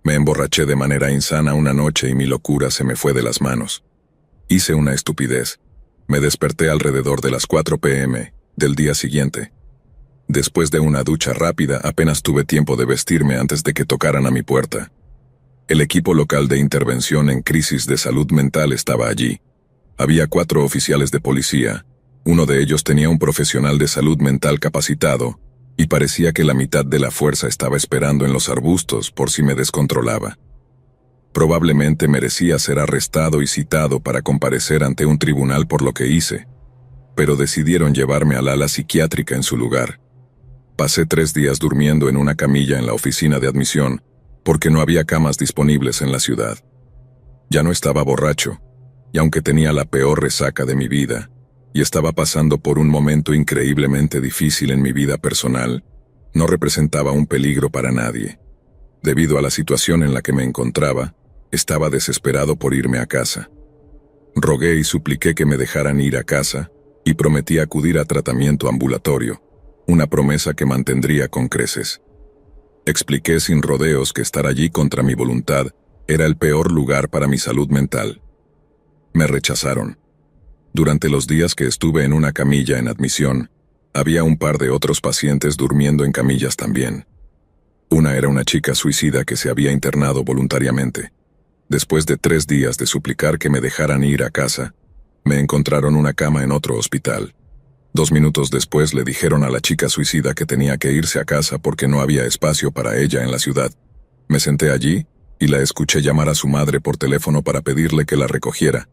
Me emborraché de manera insana una noche y mi locura se me fue de las manos. Hice una estupidez. Me desperté alrededor de las 4 p.m. del día siguiente. Después de una ducha rápida, apenas tuve tiempo de vestirme antes de que tocaran a mi puerta. El equipo local de intervención en crisis de salud mental estaba allí. Había 4 oficiales de policía. Uno de ellos tenía un profesional de salud mental capacitado, y parecía que la mitad de la fuerza estaba esperando en los arbustos por si me descontrolaba. Probablemente merecía ser arrestado y citado para comparecer ante un tribunal por lo que hice, pero decidieron llevarme al ala psiquiátrica en su lugar. Pasé 3 días durmiendo en una camilla en la oficina de admisión, porque no había camas disponibles en la ciudad. Ya no estaba borracho, y aunque tenía la peor resaca de mi vida, y estaba pasando por un momento increíblemente difícil en mi vida personal, no representaba un peligro para nadie. Debido a la situación en la que me encontraba, estaba desesperado por irme a casa. Rogué y supliqué que me dejaran ir a casa, y prometí acudir a tratamiento ambulatorio, una promesa que mantendría con creces. Expliqué sin rodeos que estar allí contra mi voluntad era el peor lugar para mi salud mental. Me rechazaron. Durante los días que estuve en una camilla en admisión, había un par de otros pacientes durmiendo en camillas también. Una era una chica suicida que se había internado voluntariamente. Después de 3 días de suplicar que me dejaran ir a casa, me encontraron una cama en otro hospital. 2 minutos después le dijeron a la chica suicida que tenía que irse a casa porque no había espacio para ella en la ciudad. Me senté allí y la escuché llamar a su madre por teléfono para pedirle que la recogiera,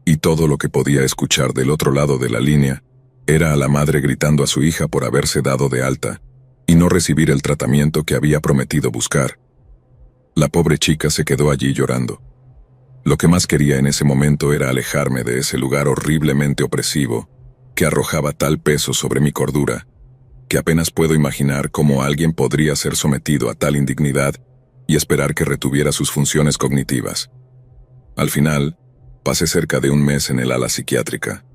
y todo lo que podía escuchar del otro lado de la línea era a la madre gritando a su hija por haberse dado de alta y no recibir el tratamiento que había prometido buscar. La pobre chica se quedó allí llorando. Lo que más quería en ese momento era alejarme de ese lugar horriblemente opresivo que arrojaba tal peso sobre mi cordura, que apenas puedo imaginar cómo alguien podría ser sometido a tal indignidad y esperar que retuviera sus funciones cognitivas. Al final, pasé cerca de un mes en el ala psiquiátrica.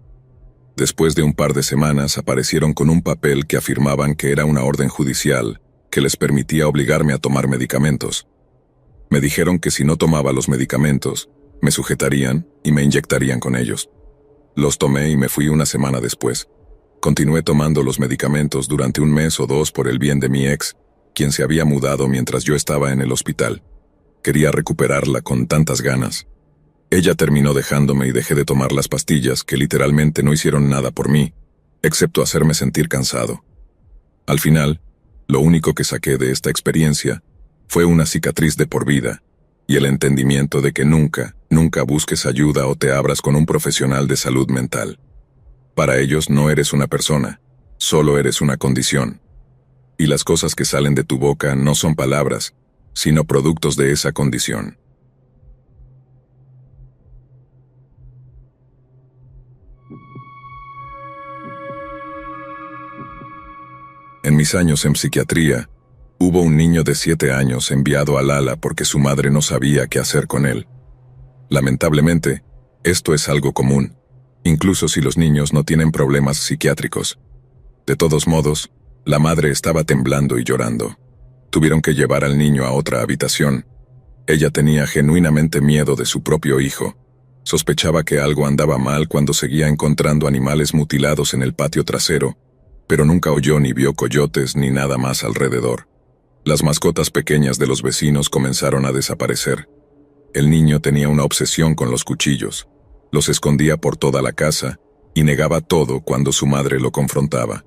Después de un par de semanas aparecieron con un papel que afirmaban que era una orden judicial que les permitía obligarme a tomar medicamentos. Me dijeron que si no tomaba los medicamentos, me sujetarían y me inyectarían con ellos. Los tomé y me fui una semana después. Continué tomando los medicamentos durante un mes o dos por el bien de mi ex, quien se había mudado mientras yo estaba en el hospital. Quería recuperarla con tantas ganas. Ella terminó dejándome y dejé de tomar las pastillas que literalmente no hicieron nada por mí, excepto hacerme sentir cansado. Al final, lo único que saqué de esta experiencia fue una cicatriz de por vida y el entendimiento de que nunca busques ayuda o te abras con un profesional de salud mental. Para ellos no eres una persona, solo eres una condición. Y las cosas que salen de tu boca no son palabras, sino productos de esa condición. En mis años en psiquiatría, hubo un niño de 7 años enviado al ala porque su madre no sabía qué hacer con él. Lamentablemente, esto es algo común, incluso si los niños no tienen problemas psiquiátricos. De todos modos, la madre estaba temblando y llorando. Tuvieron que llevar al niño a otra habitación. Ella tenía genuinamente miedo de su propio hijo. Sospechaba que algo andaba mal cuando seguía encontrando animales mutilados en el patio trasero, pero nunca oyó ni vio coyotes ni nada más alrededor. Las mascotas pequeñas de los vecinos comenzaron a desaparecer. El niño tenía una obsesión con los cuchillos. Los escondía por toda la casa y negaba todo cuando su madre lo confrontaba.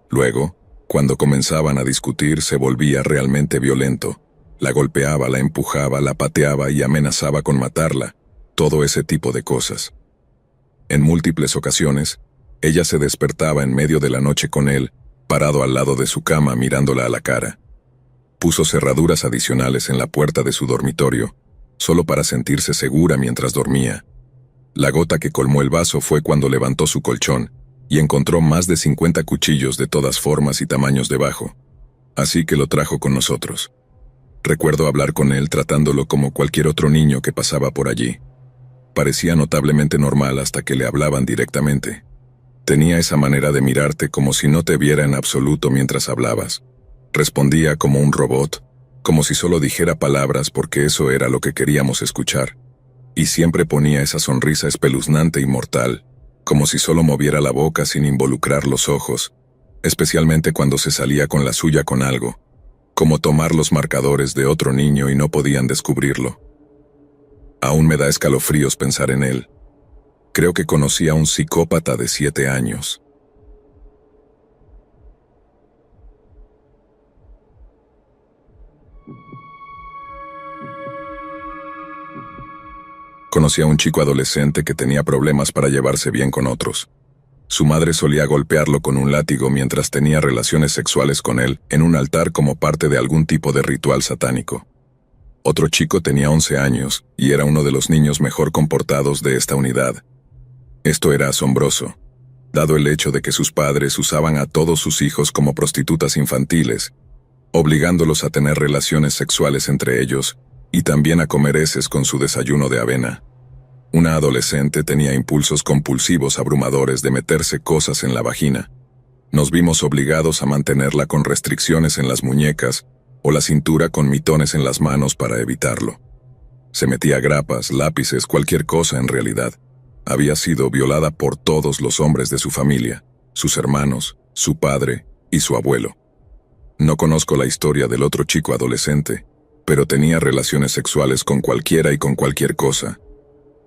Luego, cuando comenzaban a discutir, se volvía realmente violento. La golpeaba, la empujaba, la pateaba y amenazaba con matarla. Todo ese tipo de cosas. En múltiples ocasiones, ella se despertaba en medio de la noche con él, parado al lado de su cama mirándola a la cara. Puso cerraduras adicionales en la puerta de su dormitorio, solo para sentirse segura mientras dormía. La gota que colmó el vaso fue cuando levantó su colchón y encontró más de 50 cuchillos de todas formas y tamaños debajo. Así que lo trajo con nosotros. Recuerdo hablar con él tratándolo como cualquier otro niño que pasaba por allí. Parecía notablemente normal hasta que le hablaban directamente. Tenía esa manera de mirarte como si no te viera en absoluto mientras hablabas. Respondía como un robot, como si solo dijera palabras porque eso era lo que queríamos escuchar. Y siempre ponía esa sonrisa espeluznante y mortal, como si solo moviera la boca sin involucrar los ojos, especialmente cuando se salía con la suya con algo, como tomar los marcadores de otro niño y no podían descubrirlo. Aún me da escalofríos pensar en él. Creo que conocí a un psicópata de 7 años. Conocí a un chico adolescente que tenía problemas para llevarse bien con otros. Su madre solía golpearlo con un látigo mientras tenía relaciones sexuales con él en un altar como parte de algún tipo de ritual satánico. Otro chico tenía 11 años y era uno de los niños mejor comportados de esta unidad. Esto era asombroso, dado el hecho de que sus padres usaban a todos sus hijos como prostitutas infantiles, obligándolos a tener relaciones sexuales entre ellos y también a comer heces con su desayuno de avena. Una adolescente tenía impulsos compulsivos abrumadores de meterse cosas en la vagina. Nos vimos obligados a mantenerla con restricciones en las muñecas o la cintura con mitones en las manos para evitarlo. Se metía grapas, lápices, cualquier cosa en realidad. Había sido violada por todos los hombres de su familia, sus hermanos, su padre y su abuelo. No conozco la historia del otro chico adolescente, pero tenía relaciones sexuales con cualquiera y con cualquier cosa.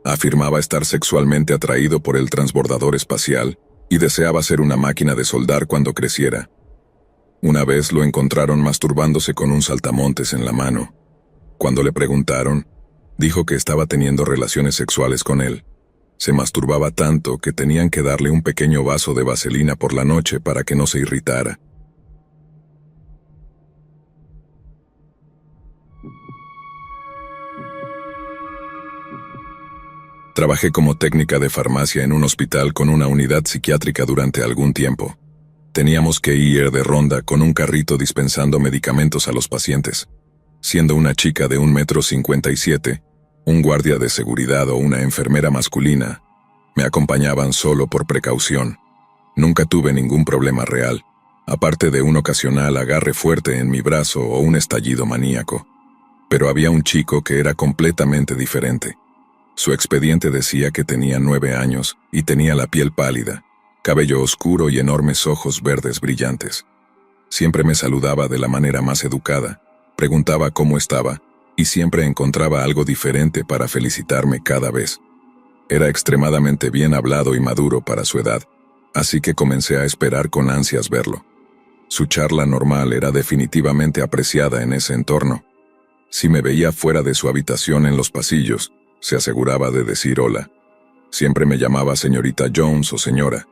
Afirmaba estar sexualmente atraído por el transbordador espacial y deseaba ser una máquina de soldar cuando creciera. Una vez lo encontraron masturbándose con un saltamontes en la mano. Cuando le preguntaron, dijo que estaba teniendo relaciones sexuales con él. Se masturbaba tanto que tenían que darle un pequeño vaso de vaselina por la noche para que no se irritara. Trabajé como técnica de farmacia en un hospital con una unidad psiquiátrica durante algún tiempo. Teníamos que ir de ronda con un carrito dispensando medicamentos a los pacientes. Siendo una chica de 1,57 m, un guardia de seguridad o una enfermera masculina me acompañaban solo por precaución. Nunca tuve ningún problema real, aparte de un ocasional agarre fuerte en mi brazo o un estallido maníaco. Pero había un chico que era completamente diferente. Su expediente decía que tenía 9 años y tenía la piel pálida, cabello oscuro y enormes ojos verdes brillantes. Siempre me saludaba de la manera más educada, preguntaba cómo estaba y siempre encontraba algo diferente para felicitarme cada vez. Era extremadamente bien hablado y maduro para su edad, así que comencé a esperar con ansias verlo. Su charla normal era definitivamente apreciada en ese entorno. Si me veía fuera de su habitación en los pasillos, se aseguraba de decir hola. Siempre me llamaba señorita Jones o señora.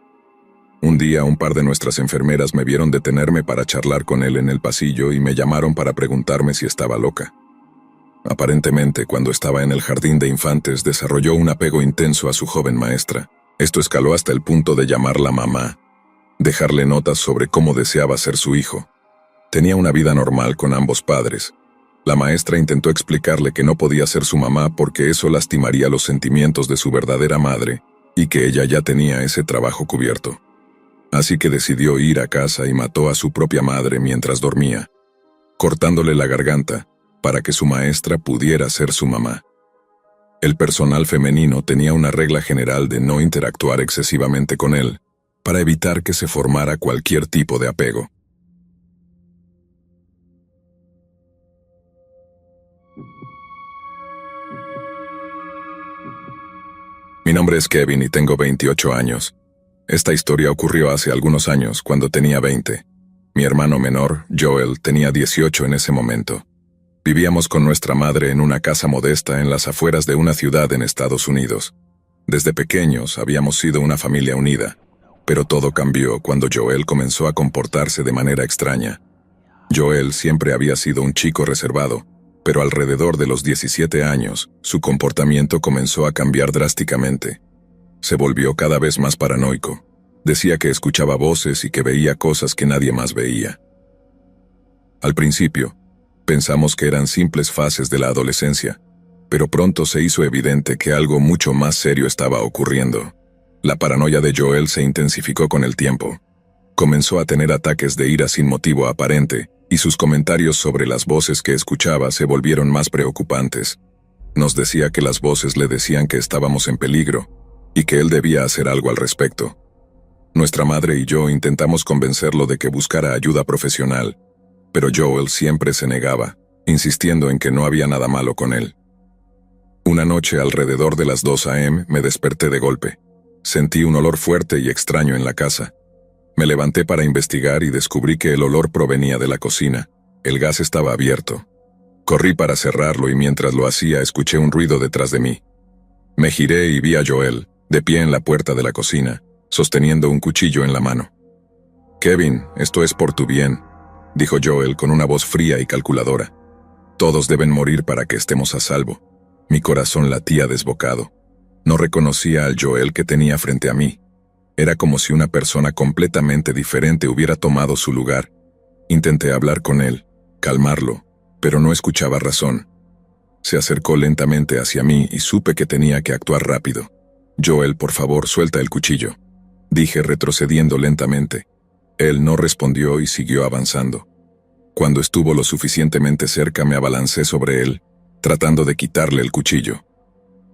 Un día un par de nuestras enfermeras me vieron detenerme para charlar con él en el pasillo y me llamaron para preguntarme si estaba loca. Aparentemente, cuando estaba en el jardín de infantes, desarrolló un apego intenso a su joven maestra. Esto escaló hasta el punto de llamarla mamá, dejarle notas sobre cómo deseaba ser su hijo. Tenía una vida normal con ambos padres. La maestra intentó explicarle que no podía ser su mamá porque eso lastimaría los sentimientos de su verdadera madre y que ella ya tenía ese trabajo cubierto. Así que decidió ir a casa y mató a su propia madre mientras dormía, cortándole la garganta para que su maestra pudiera ser su mamá. El personal femenino tenía una regla general de no interactuar excesivamente con él, para evitar que se formara cualquier tipo de apego. Mi nombre es Kevin y tengo 28 años. Esta historia ocurrió hace algunos años, cuando tenía 20. Mi hermano menor, Joel, tenía 18 en ese momento. Vivíamos con nuestra madre en una casa modesta en las afueras de una ciudad en Estados Unidos. Desde pequeños habíamos sido una familia unida, pero todo cambió cuando Joel comenzó a comportarse de manera extraña. Joel siempre había sido un chico reservado, pero alrededor de los 17 años, su comportamiento comenzó a cambiar drásticamente. Se volvió cada vez más paranoico. Decía que escuchaba voces y que veía cosas que nadie más veía. Al principio, pensamos que eran simples fases de la adolescencia, pero pronto se hizo evidente que algo mucho más serio estaba ocurriendo. La paranoia de Joel se intensificó con el tiempo. Comenzó a tener ataques de ira sin motivo aparente, y sus comentarios sobre las voces que escuchaba se volvieron más preocupantes. Nos decía que las voces le decían que estábamos en peligro, y que él debía hacer algo al respecto. Nuestra madre y yo intentamos convencerlo de que buscara ayuda profesional, pero Joel siempre se negaba, insistiendo en que no había nada malo con él. Una noche alrededor de las 2 a.m. me desperté de golpe. Sentí un olor fuerte y extraño en la casa. Me levanté para investigar y descubrí que el olor provenía de la cocina. El gas estaba abierto. Corrí para cerrarlo y mientras lo hacía escuché un ruido detrás de mí. Me giré y vi a Joel, de pie en la puerta de la cocina, sosteniendo un cuchillo en la mano. «Kevin, esto es por tu bien», dijo Joel con una voz fría y calculadora. «Todos deben morir para que estemos a salvo». Mi corazón latía desbocado. No reconocía al Joel que tenía frente a mí. Era como si una persona completamente diferente hubiera tomado su lugar. Intenté hablar con él, calmarlo, pero no escuchaba razón. Se acercó lentamente hacia mí y supe que tenía que actuar rápido. «Joel, por favor, suelta el cuchillo», dije retrocediendo lentamente. Él no respondió y siguió avanzando. Cuando estuvo lo suficientemente cerca me abalancé sobre él, tratando de quitarle el cuchillo.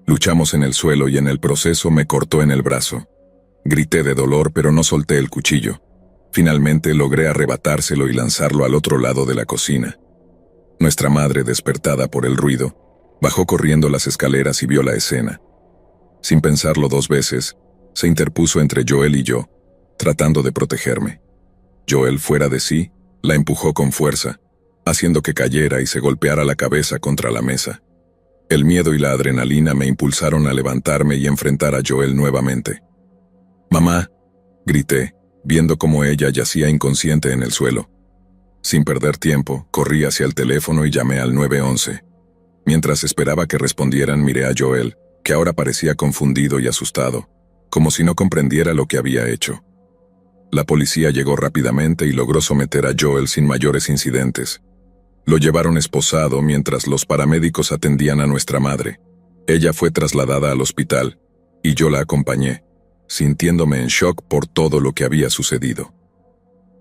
Luchamos en el suelo y en el proceso me cortó en el brazo. Grité de dolor, pero no solté el cuchillo. Finalmente logré arrebatárselo y lanzarlo al otro lado de la cocina. Nuestra madre, despertada por el ruido, bajó corriendo las escaleras y vio la escena. Sin pensarlo 2 veces, se interpuso entre Joel y yo, tratando de protegerme. Joel, fuera de sí, la empujó con fuerza, haciendo que cayera y se golpeara la cabeza contra la mesa. El miedo y la adrenalina me impulsaron a levantarme y enfrentar a Joel nuevamente. «Mamá», grité, viendo cómo ella yacía inconsciente en el suelo. Sin perder tiempo, corrí hacia el teléfono y llamé al 911. Mientras esperaba que respondieran, miré a Joel, que ahora parecía confundido y asustado, como si no comprendiera lo que había hecho. La policía llegó rápidamente y logró someter a Joel sin mayores incidentes. Lo llevaron esposado mientras los paramédicos atendían a nuestra madre. Ella fue trasladada al hospital, y yo la acompañé, sintiéndome en shock por todo lo que había sucedido.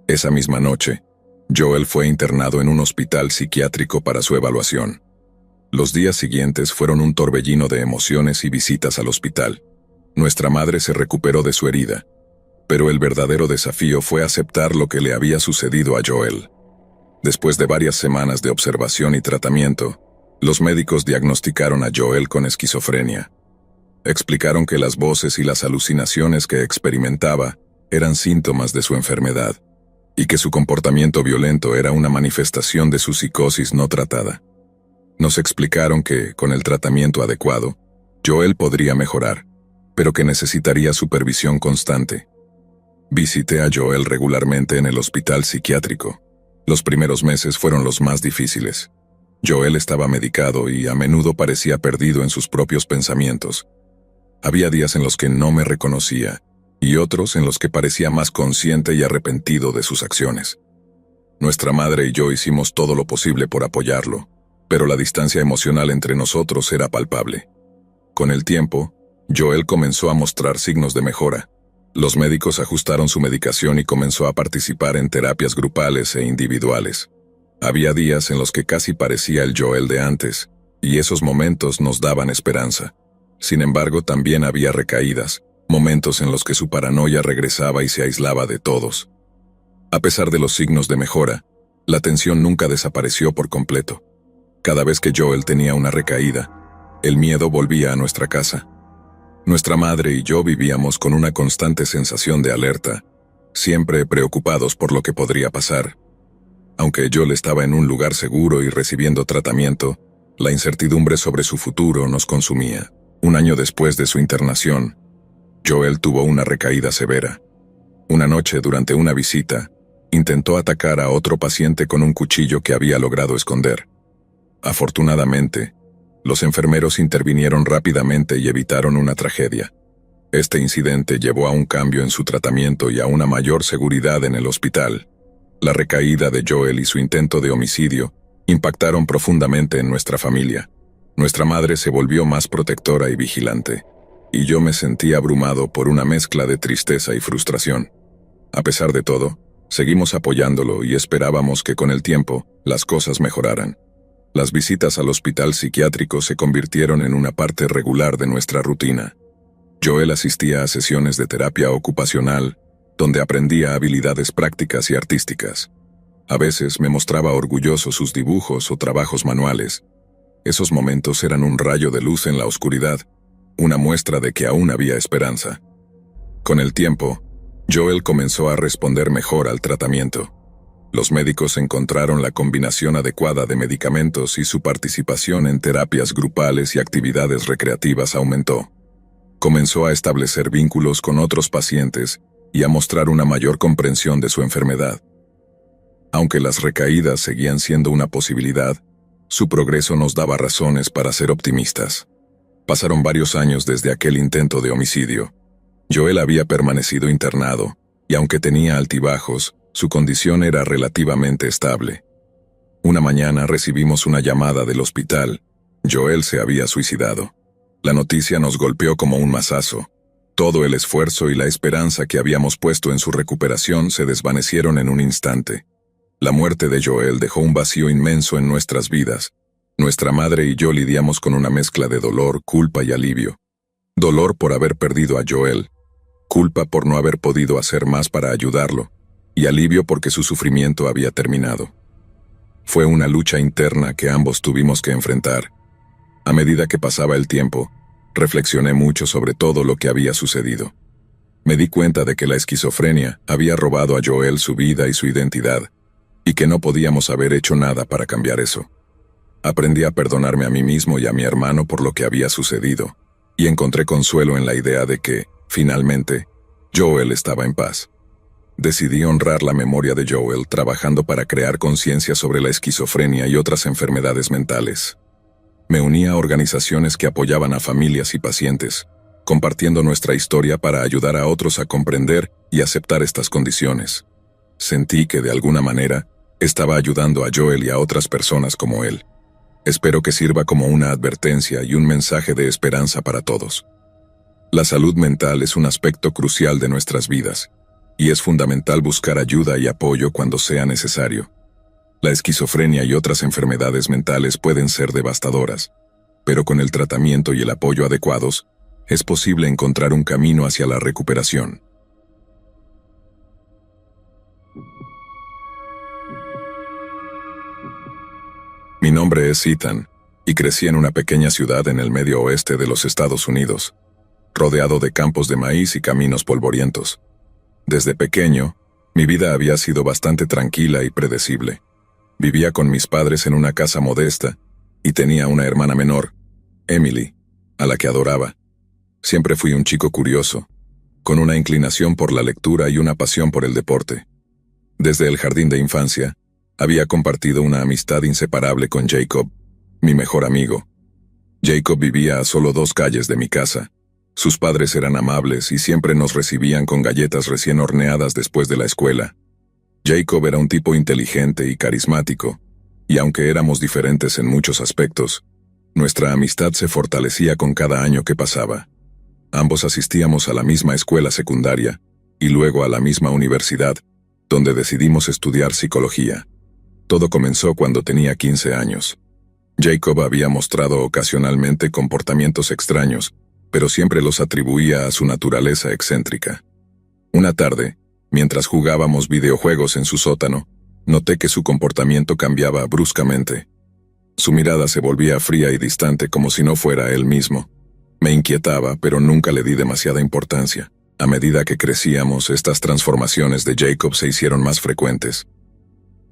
Esa misma noche, Joel fue internado en un hospital psiquiátrico para su evaluación. Los días siguientes fueron un torbellino de emociones y visitas al hospital. Nuestra madre se recuperó de su herida, pero el verdadero desafío fue aceptar lo que le había sucedido a Joel. Después de varias semanas de observación y tratamiento, los médicos diagnosticaron a Joel con esquizofrenia. Explicaron que las voces y las alucinaciones que experimentaba eran síntomas de su enfermedad, y que su comportamiento violento era una manifestación de su psicosis no tratada. Nos explicaron que, con el tratamiento adecuado, Joel podría mejorar, pero que necesitaría supervisión constante. Visité a Joel regularmente en el hospital psiquiátrico. Los primeros meses fueron los más difíciles. Joel estaba medicado y a menudo parecía perdido en sus propios pensamientos. Había días en los que no me reconocía, y otros en los que parecía más consciente y arrepentido de sus acciones. Nuestra madre y yo hicimos todo lo posible por apoyarlo, pero la distancia emocional entre nosotros era palpable. Con el tiempo, Joel comenzó a mostrar signos de mejora. Los médicos ajustaron su medicación y comenzó a participar en terapias grupales e individuales. Había días en los que casi parecía el Joel de antes, y esos momentos nos daban esperanza. Sin embargo, también había recaídas, momentos en los que su paranoia regresaba y se aislaba de todos. A pesar de los signos de mejora, la tensión nunca desapareció por completo. Cada vez que Joel tenía una recaída, el miedo volvía a nuestra casa. Nuestra madre y yo vivíamos con una constante sensación de alerta, siempre preocupados por lo que podría pasar. Aunque Joel estaba en un lugar seguro y recibiendo tratamiento, la incertidumbre sobre su futuro nos consumía. Un año después de su internación, Joel tuvo una recaída severa. Una noche, durante una visita, intentó atacar a otro paciente con un cuchillo que había logrado esconder. Afortunadamente, los enfermeros intervinieron rápidamente y evitaron una tragedia. Este incidente llevó a un cambio en su tratamiento y a una mayor seguridad en el hospital. La recaída de Joel y su intento de homicidio impactaron profundamente en nuestra familia. Nuestra madre se volvió más protectora y vigilante, y yo me sentí abrumado por una mezcla de tristeza y frustración. A pesar de todo, seguimos apoyándolo y esperábamos que con el tiempo las cosas mejoraran. Las visitas al hospital psiquiátrico se convirtieron en una parte regular de nuestra rutina. Joel asistía a sesiones de terapia ocupacional, donde aprendía habilidades prácticas y artísticas. A veces me mostraba orgulloso sus dibujos o trabajos manuales. Esos momentos eran un rayo de luz en la oscuridad, una muestra de que aún había esperanza. Con el tiempo, Joel comenzó a responder mejor al tratamiento. Los médicos encontraron la combinación adecuada de medicamentos y su participación en terapias grupales y actividades recreativas aumentó. Comenzó a establecer vínculos con otros pacientes y a mostrar una mayor comprensión de su enfermedad. Aunque las recaídas seguían siendo una posibilidad, su progreso nos daba razones para ser optimistas. Pasaron varios años desde aquel intento de homicidio. Joel había permanecido internado, y aunque tenía altibajos, su condición era relativamente estable. Una mañana recibimos una llamada del hospital. Joel se había suicidado. La noticia nos golpeó como un mazazo. Todo el esfuerzo y la esperanza que habíamos puesto en su recuperación se desvanecieron en un instante. La muerte de Joel dejó un vacío inmenso en nuestras vidas. Nuestra madre y yo lidiamos con una mezcla de dolor, culpa y alivio. Dolor por haber perdido a Joel, culpa por no haber podido hacer más para ayudarlo, y alivio porque su sufrimiento había terminado. Fue una lucha interna que ambos tuvimos que enfrentar. A medida que pasaba el tiempo, reflexioné mucho sobre todo lo que había sucedido. Me di cuenta de que la esquizofrenia había robado a Joel su vida y su identidad, y que no podíamos haber hecho nada para cambiar eso. Aprendí a perdonarme a mí mismo y a mi hermano por lo que había sucedido, y encontré consuelo en la idea de que, finalmente, Joel estaba en paz. Decidí honrar la memoria de Joel trabajando para crear conciencia sobre la esquizofrenia y otras enfermedades mentales. Me uní a organizaciones que apoyaban a familias y pacientes, compartiendo nuestra historia para ayudar a otros a comprender y aceptar estas condiciones. Sentí que, de alguna manera, estaba ayudando a Joel y a otras personas como él. Espero que sirva como una advertencia y un mensaje de esperanza para todos. La salud mental es un aspecto crucial de nuestras vidas, y es fundamental buscar ayuda y apoyo cuando sea necesario. La esquizofrenia y otras enfermedades mentales pueden ser devastadoras, pero con el tratamiento y el apoyo adecuados, es posible encontrar un camino hacia la recuperación. Mi nombre es Ethan, y crecí en una pequeña ciudad en el medio oeste de los Estados Unidos, rodeado de campos de maíz y caminos polvorientos. Desde pequeño, mi vida había sido bastante tranquila y predecible. Vivía con mis padres en una casa modesta, y tenía una hermana menor, Emily, a la que adoraba. Siempre fui un chico curioso, con una inclinación por la lectura y una pasión por el deporte. Desde el jardín de infancia, había compartido una amistad inseparable con Jacob, mi mejor amigo. Jacob vivía a solo 2 calles de mi casa. Sus padres eran amables y siempre nos recibían con galletas recién horneadas después de la escuela. Jacob era un tipo inteligente y carismático, y aunque éramos diferentes en muchos aspectos, nuestra amistad se fortalecía con cada año que pasaba. Ambos asistíamos a la misma escuela secundaria, y luego a la misma universidad, donde decidimos estudiar psicología. Todo comenzó cuando tenía 15 años. Jacob había mostrado ocasionalmente comportamientos extraños, pero siempre los atribuía a su naturaleza excéntrica. Una tarde, mientras jugábamos videojuegos en su sótano, noté que su comportamiento cambiaba bruscamente. Su mirada se volvía fría y distante como si no fuera él mismo. Me inquietaba, pero nunca le di demasiada importancia. A medida que crecíamos, estas transformaciones de Jacob se hicieron más frecuentes.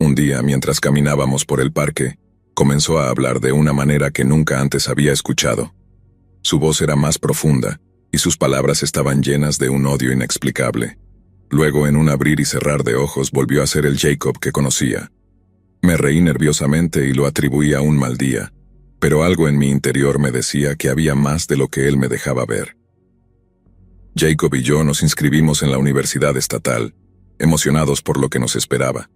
Un día, mientras caminábamos por el parque, comenzó a hablar de una manera que nunca antes había escuchado. Su voz era más profunda, y sus palabras estaban llenas de un odio inexplicable. Luego, en un abrir y cerrar de ojos, volvió a ser el Jacob que conocía. Me reí nerviosamente y lo atribuí a un mal día, pero algo en mi interior me decía que había más de lo que él me dejaba ver. Jacob y yo nos inscribimos en la universidad estatal, emocionados por lo que nos esperaba.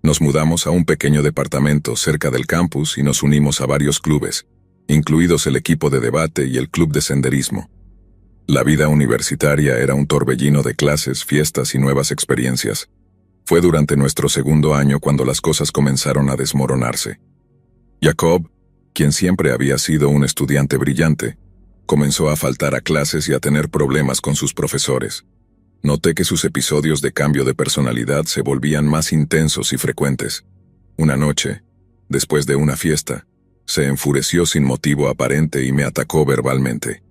Nos mudamos a un pequeño departamento cerca del campus y nos unimos a varios clubes, incluidos el equipo de debate y el club de senderismo. La vida universitaria era un torbellino de clases, fiestas y nuevas experiencias. Fue durante nuestro segundo año cuando las cosas comenzaron a desmoronarse. Jacob, quien siempre había sido un estudiante brillante, comenzó a faltar a clases y a tener problemas con sus profesores. Noté que sus episodios de cambio de personalidad se volvían más intensos y frecuentes. Una noche, después de una fiesta, se enfureció sin motivo aparente y me atacó verbalmente.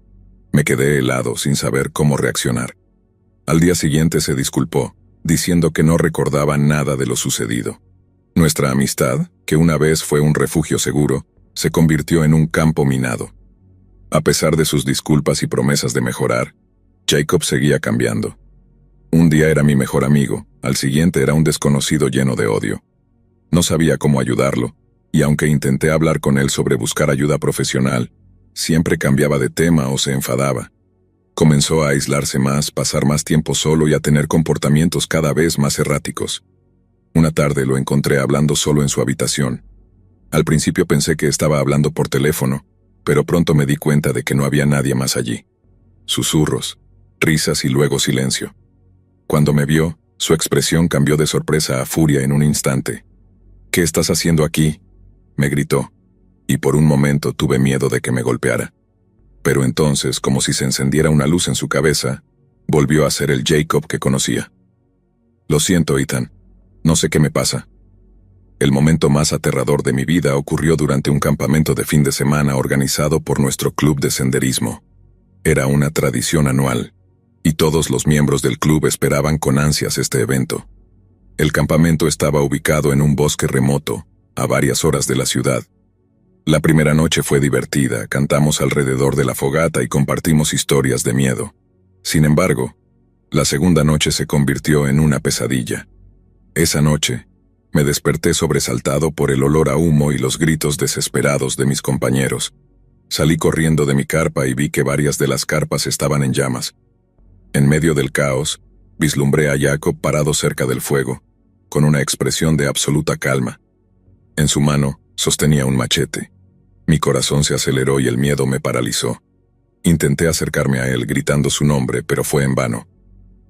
Me quedé helado sin saber cómo reaccionar. Al día siguiente se disculpó, diciendo que no recordaba nada de lo sucedido. Nuestra amistad, que una vez fue un refugio seguro, se convirtió en un campo minado. A pesar de sus disculpas y promesas de mejorar, Jacob seguía cambiando. Un día era mi mejor amigo, al siguiente era un desconocido lleno de odio. No sabía cómo ayudarlo, y aunque intenté hablar con él sobre buscar ayuda profesional, siempre cambiaba de tema o se enfadaba. Comenzó a aislarse más, pasar más tiempo solo y a tener comportamientos cada vez más erráticos. Una tarde lo encontré hablando solo en su habitación. Al principio pensé que estaba hablando por teléfono, pero pronto me di cuenta de que no había nadie más allí. Susurros, risas y luego silencio. Cuando me vio, su expresión cambió de sorpresa a furia en un instante. «¿Qué estás haciendo aquí?», me gritó, y por un momento tuve miedo de que me golpeara. Pero entonces, como si se encendiera una luz en su cabeza, volvió a ser el Jacob que conocía. «Lo siento, Ethan. No sé qué me pasa». El momento más aterrador de mi vida ocurrió durante un campamento de fin de semana organizado por nuestro club de senderismo. Era una tradición anual, y todos los miembros del club esperaban con ansias este evento. El campamento estaba ubicado en un bosque remoto, a varias horas de la ciudad. La primera noche fue divertida, cantamos alrededor de la fogata y compartimos historias de miedo. Sin embargo, la segunda noche se convirtió en una pesadilla. Esa noche, me desperté sobresaltado por el olor a humo y los gritos desesperados de mis compañeros. Salí corriendo de mi carpa y vi que varias de las carpas estaban en llamas. En medio del caos, vislumbré a Jacob parado cerca del fuego, con una expresión de absoluta calma. En su mano, sostenía un machete. Mi corazón se aceleró y el miedo me paralizó. Intenté acercarme a él gritando su nombre, pero fue en vano.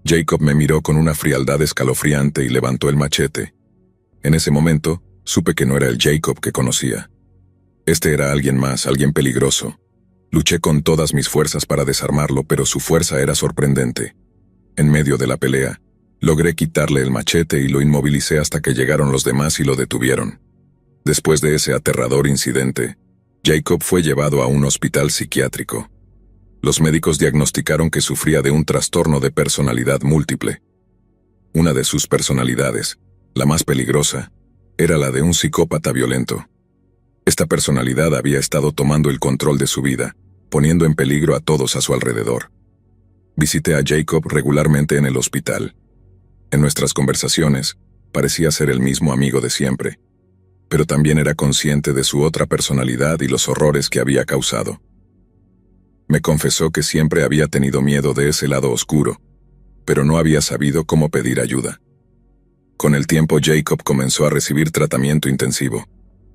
Jacob me miró con una frialdad escalofriante y levantó el machete. En ese momento, supe que no era el Jacob que conocía. Este era alguien más, alguien peligroso. Luché con todas mis fuerzas para desarmarlo, pero su fuerza era sorprendente. En medio de la pelea, logré quitarle el machete y lo inmovilicé hasta que llegaron los demás y lo detuvieron. Después de ese aterrador incidente, Jacob fue llevado a un hospital psiquiátrico. Los médicos diagnosticaron que sufría de un trastorno de personalidad múltiple. Una de sus personalidades, la más peligrosa, era la de un psicópata violento. Esta personalidad había estado tomando el control de su vida, poniendo en peligro a todos a su alrededor. Visité a Jacob regularmente en el hospital. En nuestras conversaciones, parecía ser el mismo amigo de siempre, pero también era consciente de su otra personalidad y los horrores que había causado. Me confesó que siempre había tenido miedo de ese lado oscuro, pero no había sabido cómo pedir ayuda. Con el tiempo Jacob comenzó a recibir tratamiento intensivo.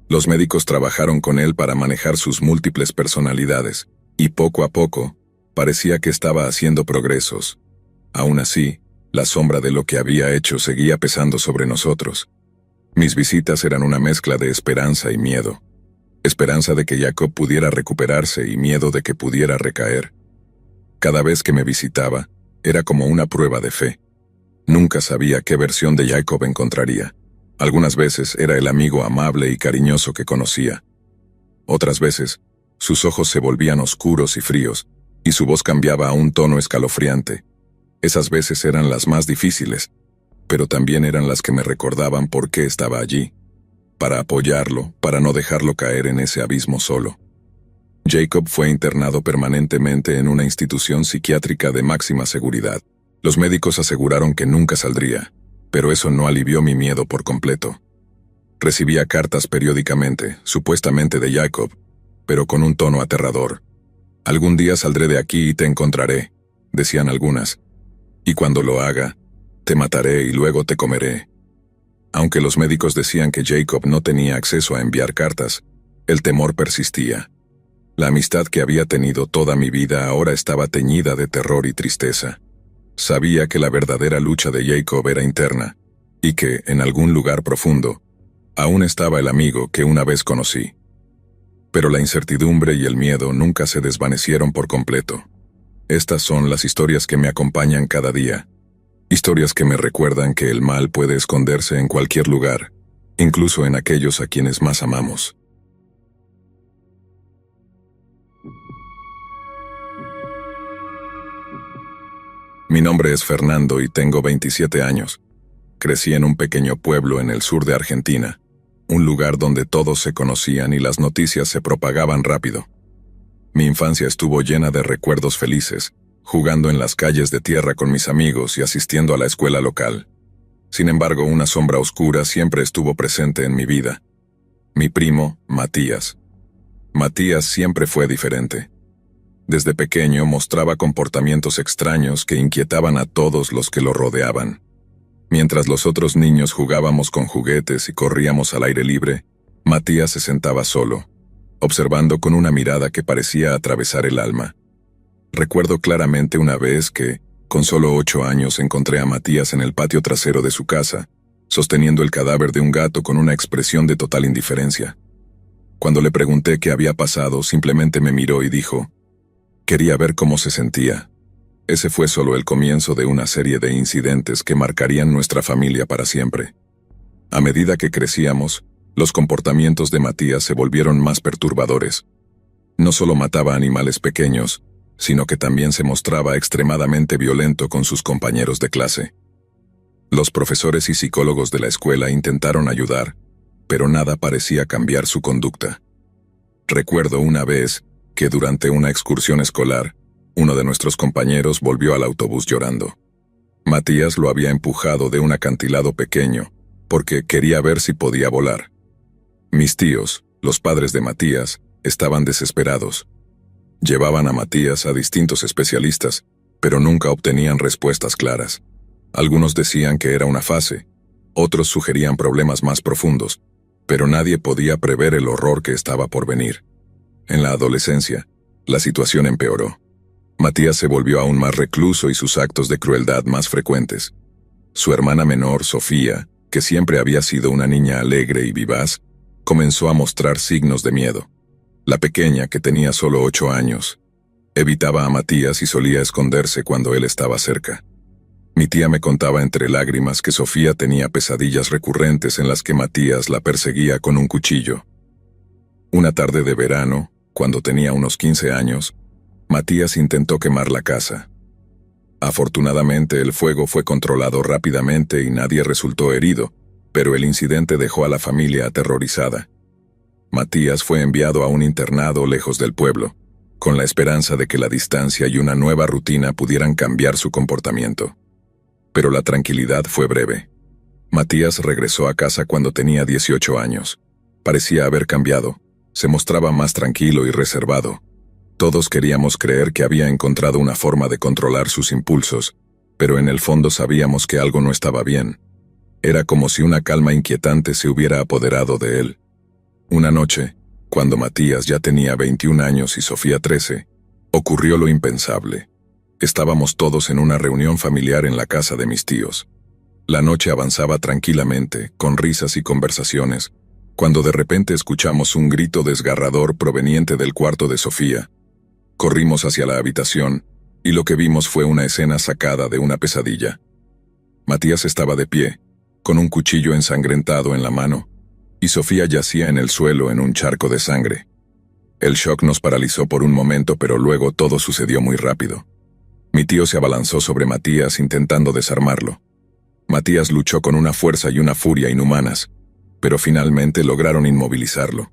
Los médicos trabajaron con él para manejar sus múltiples personalidades, y poco a poco, parecía que estaba haciendo progresos. Aún así, la sombra de lo que había hecho seguía pesando sobre nosotros. Mis visitas eran una mezcla de esperanza y miedo. Esperanza de que Jacob pudiera recuperarse y miedo de que pudiera recaer. Cada vez que me visitaba, era como una prueba de fe. Nunca sabía qué versión de Jacob encontraría. Algunas veces era el amigo amable y cariñoso que conocía. Otras veces, sus ojos se volvían oscuros y fríos, y su voz cambiaba a un tono escalofriante. Esas veces eran las más difíciles, pero también eran las que me recordaban por qué estaba allí. Para apoyarlo, para no dejarlo caer en ese abismo solo. Jacob fue internado permanentemente en una institución psiquiátrica de máxima seguridad. Los médicos aseguraron que nunca saldría, pero eso no alivió mi miedo por completo. Recibía cartas periódicamente, supuestamente de Jacob, pero con un tono aterrador. «Algún día saldré de aquí y te encontraré», decían algunas. «Y cuando lo haga, te mataré y luego te comeré». Aunque los médicos decían que Jacob no tenía acceso a enviar cartas, el temor persistía. La amistad que había tenido toda mi vida ahora estaba teñida de terror y tristeza. Sabía que la verdadera lucha de Jacob era interna, y que, en algún lugar profundo, aún estaba el amigo que una vez conocí. Pero la incertidumbre y el miedo nunca se desvanecieron por completo. Estas son las historias que me acompañan cada día. Historias que me recuerdan que el mal puede esconderse en cualquier lugar, incluso en aquellos a quienes más amamos. Mi nombre es Fernando y tengo 27 años. Crecí en un pequeño pueblo en el sur de Argentina, un lugar donde todos se conocían y las noticias se propagaban rápido. Mi infancia estuvo llena de recuerdos felices, jugando en las calles de tierra con mis amigos y asistiendo a la escuela local. Sin embargo, una sombra oscura siempre estuvo presente en mi vida. Mi primo, Matías. Matías siempre fue diferente. Desde pequeño mostraba comportamientos extraños que inquietaban a todos los que lo rodeaban. Mientras los otros niños jugábamos con juguetes y corríamos al aire libre, Matías se sentaba solo, observando con una mirada que parecía atravesar el alma. Recuerdo claramente una vez que, con solo 8 años, encontré a Matías en el patio trasero de su casa, sosteniendo el cadáver de un gato con una expresión de total indiferencia. Cuando le pregunté qué había pasado, simplemente me miró y dijo: «Quería ver cómo se sentía». Ese fue solo el comienzo de una serie de incidentes que marcarían nuestra familia para siempre. A medida que crecíamos, los comportamientos de Matías se volvieron más perturbadores. No solo mataba animales pequeños, sino que también se mostraba extremadamente violento con sus compañeros de clase. Los profesores y psicólogos de la escuela intentaron ayudar, pero nada parecía cambiar su conducta. Recuerdo una vez que durante una excursión escolar, uno de nuestros compañeros volvió al autobús llorando. Matías lo había empujado de un acantilado pequeño porque quería ver si podía volar. Mis tíos, los padres de Matías, estaban desesperados. Llevaban a Matías a distintos especialistas, pero nunca obtenían respuestas claras. Algunos decían que era una fase, otros sugerían problemas más profundos, pero nadie podía prever el horror que estaba por venir. En la adolescencia, la situación empeoró. Matías se volvió aún más recluso y sus actos de crueldad más frecuentes. Su hermana menor, Sofía, que siempre había sido una niña alegre y vivaz, comenzó a mostrar signos de miedo. La pequeña, que tenía solo 8 años, evitaba a Matías y solía esconderse cuando él estaba cerca. Mi tía me contaba entre lágrimas que Sofía tenía pesadillas recurrentes en las que Matías la perseguía con un cuchillo. Una tarde de verano, cuando tenía unos 15 años, Matías intentó quemar la casa. Afortunadamente el fuego fue controlado rápidamente y nadie resultó herido, pero el incidente dejó a la familia aterrorizada. Matías fue enviado a un internado lejos del pueblo, con la esperanza de que la distancia y una nueva rutina pudieran cambiar su comportamiento. Pero la tranquilidad fue breve. Matías regresó a casa cuando tenía 18 años. Parecía haber cambiado, se mostraba más tranquilo y reservado. Todos queríamos creer que había encontrado una forma de controlar sus impulsos, pero en el fondo sabíamos que algo no estaba bien. Era como si una calma inquietante se hubiera apoderado de él. Una noche, cuando Matías ya tenía 21 años y Sofía 13, ocurrió lo impensable. Estábamos todos en una reunión familiar en la casa de mis tíos. La noche avanzaba tranquilamente, con risas y conversaciones, cuando de repente escuchamos un grito desgarrador proveniente del cuarto de Sofía. Corrimos hacia la habitación, y lo que vimos fue una escena sacada de una pesadilla. Matías estaba de pie, con un cuchillo ensangrentado en la mano, y Sofía yacía en el suelo en un charco de sangre. El shock nos paralizó por un momento, pero luego todo sucedió muy rápido. Mi tío se abalanzó sobre Matías intentando desarmarlo. Matías luchó con una fuerza y una furia inhumanas, pero finalmente lograron inmovilizarlo.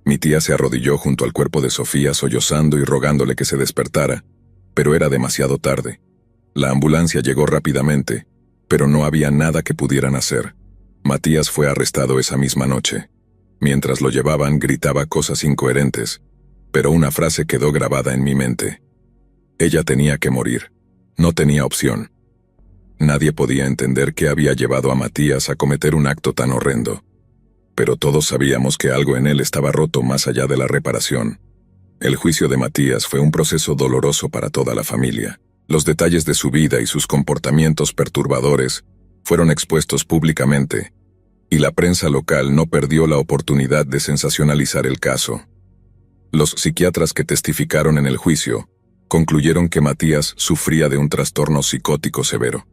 Mi tía se arrodilló junto al cuerpo de Sofía sollozando y rogándole que se despertara, pero era demasiado tarde. La ambulancia llegó rápidamente, pero no había nada que pudieran hacer. Matías fue arrestado esa misma noche. Mientras lo llevaban gritaba cosas incoherentes, pero una frase quedó grabada en mi mente. Ella tenía que morir. No tenía opción. Nadie podía entender qué había llevado a Matías a cometer un acto tan horrendo. Pero todos sabíamos que algo en él estaba roto más allá de la reparación. El juicio de Matías fue un proceso doloroso para toda la familia. Los detalles de su vida y sus comportamientos perturbadores fueron expuestos públicamente, y la prensa local no perdió la oportunidad de sensacionalizar el caso. Los psiquiatras que testificaron en el juicio concluyeron que Matías sufría de un trastorno psicótico severo.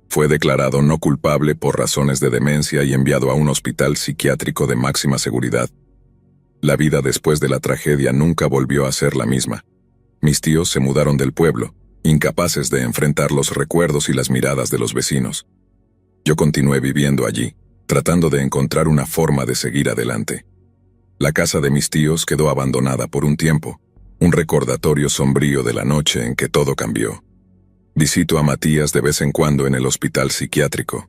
Fue declarado no culpable por razones de demencia y enviado a un hospital psiquiátrico de máxima seguridad. La vida después de la tragedia nunca volvió a ser la misma. Mis tíos se mudaron del pueblo, incapaces de enfrentar los recuerdos y las miradas de los vecinos. Yo continué viviendo allí, tratando de encontrar una forma de seguir adelante. La casa de mis tíos quedó abandonada por un tiempo, un recordatorio sombrío de la noche en que todo cambió. Visito a Matías de vez en cuando en el hospital psiquiátrico.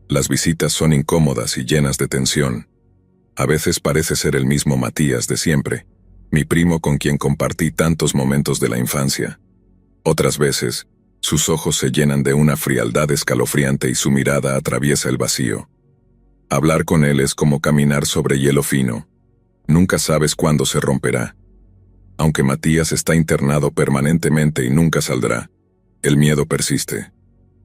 Las visitas son incómodas y llenas de tensión. A veces parece ser el mismo Matías de siempre, mi primo con quien compartí tantos momentos de la infancia. Otras veces, sus ojos se llenan de una frialdad escalofriante y su mirada atraviesa el vacío. Hablar con él es como caminar sobre hielo fino. Nunca sabes cuándo se romperá. Aunque Matías está internado permanentemente y nunca saldrá, el miedo persiste.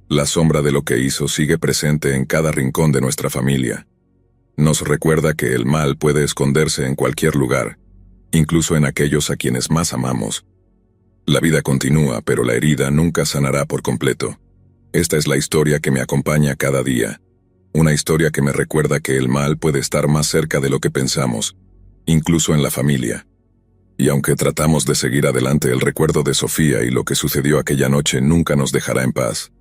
La sombra de lo que hizo sigue presente en cada rincón de nuestra familia. Nos recuerda que el mal puede esconderse en cualquier lugar, incluso en aquellos a quienes más amamos. La vida continúa, pero la herida nunca sanará por completo. Esta es la historia que me acompaña cada día. Una historia que me recuerda que el mal puede estar más cerca de lo que pensamos, incluso en la familia. Y aunque tratamos de seguir adelante, el recuerdo de Sofía y lo que sucedió aquella noche nunca nos dejará en paz.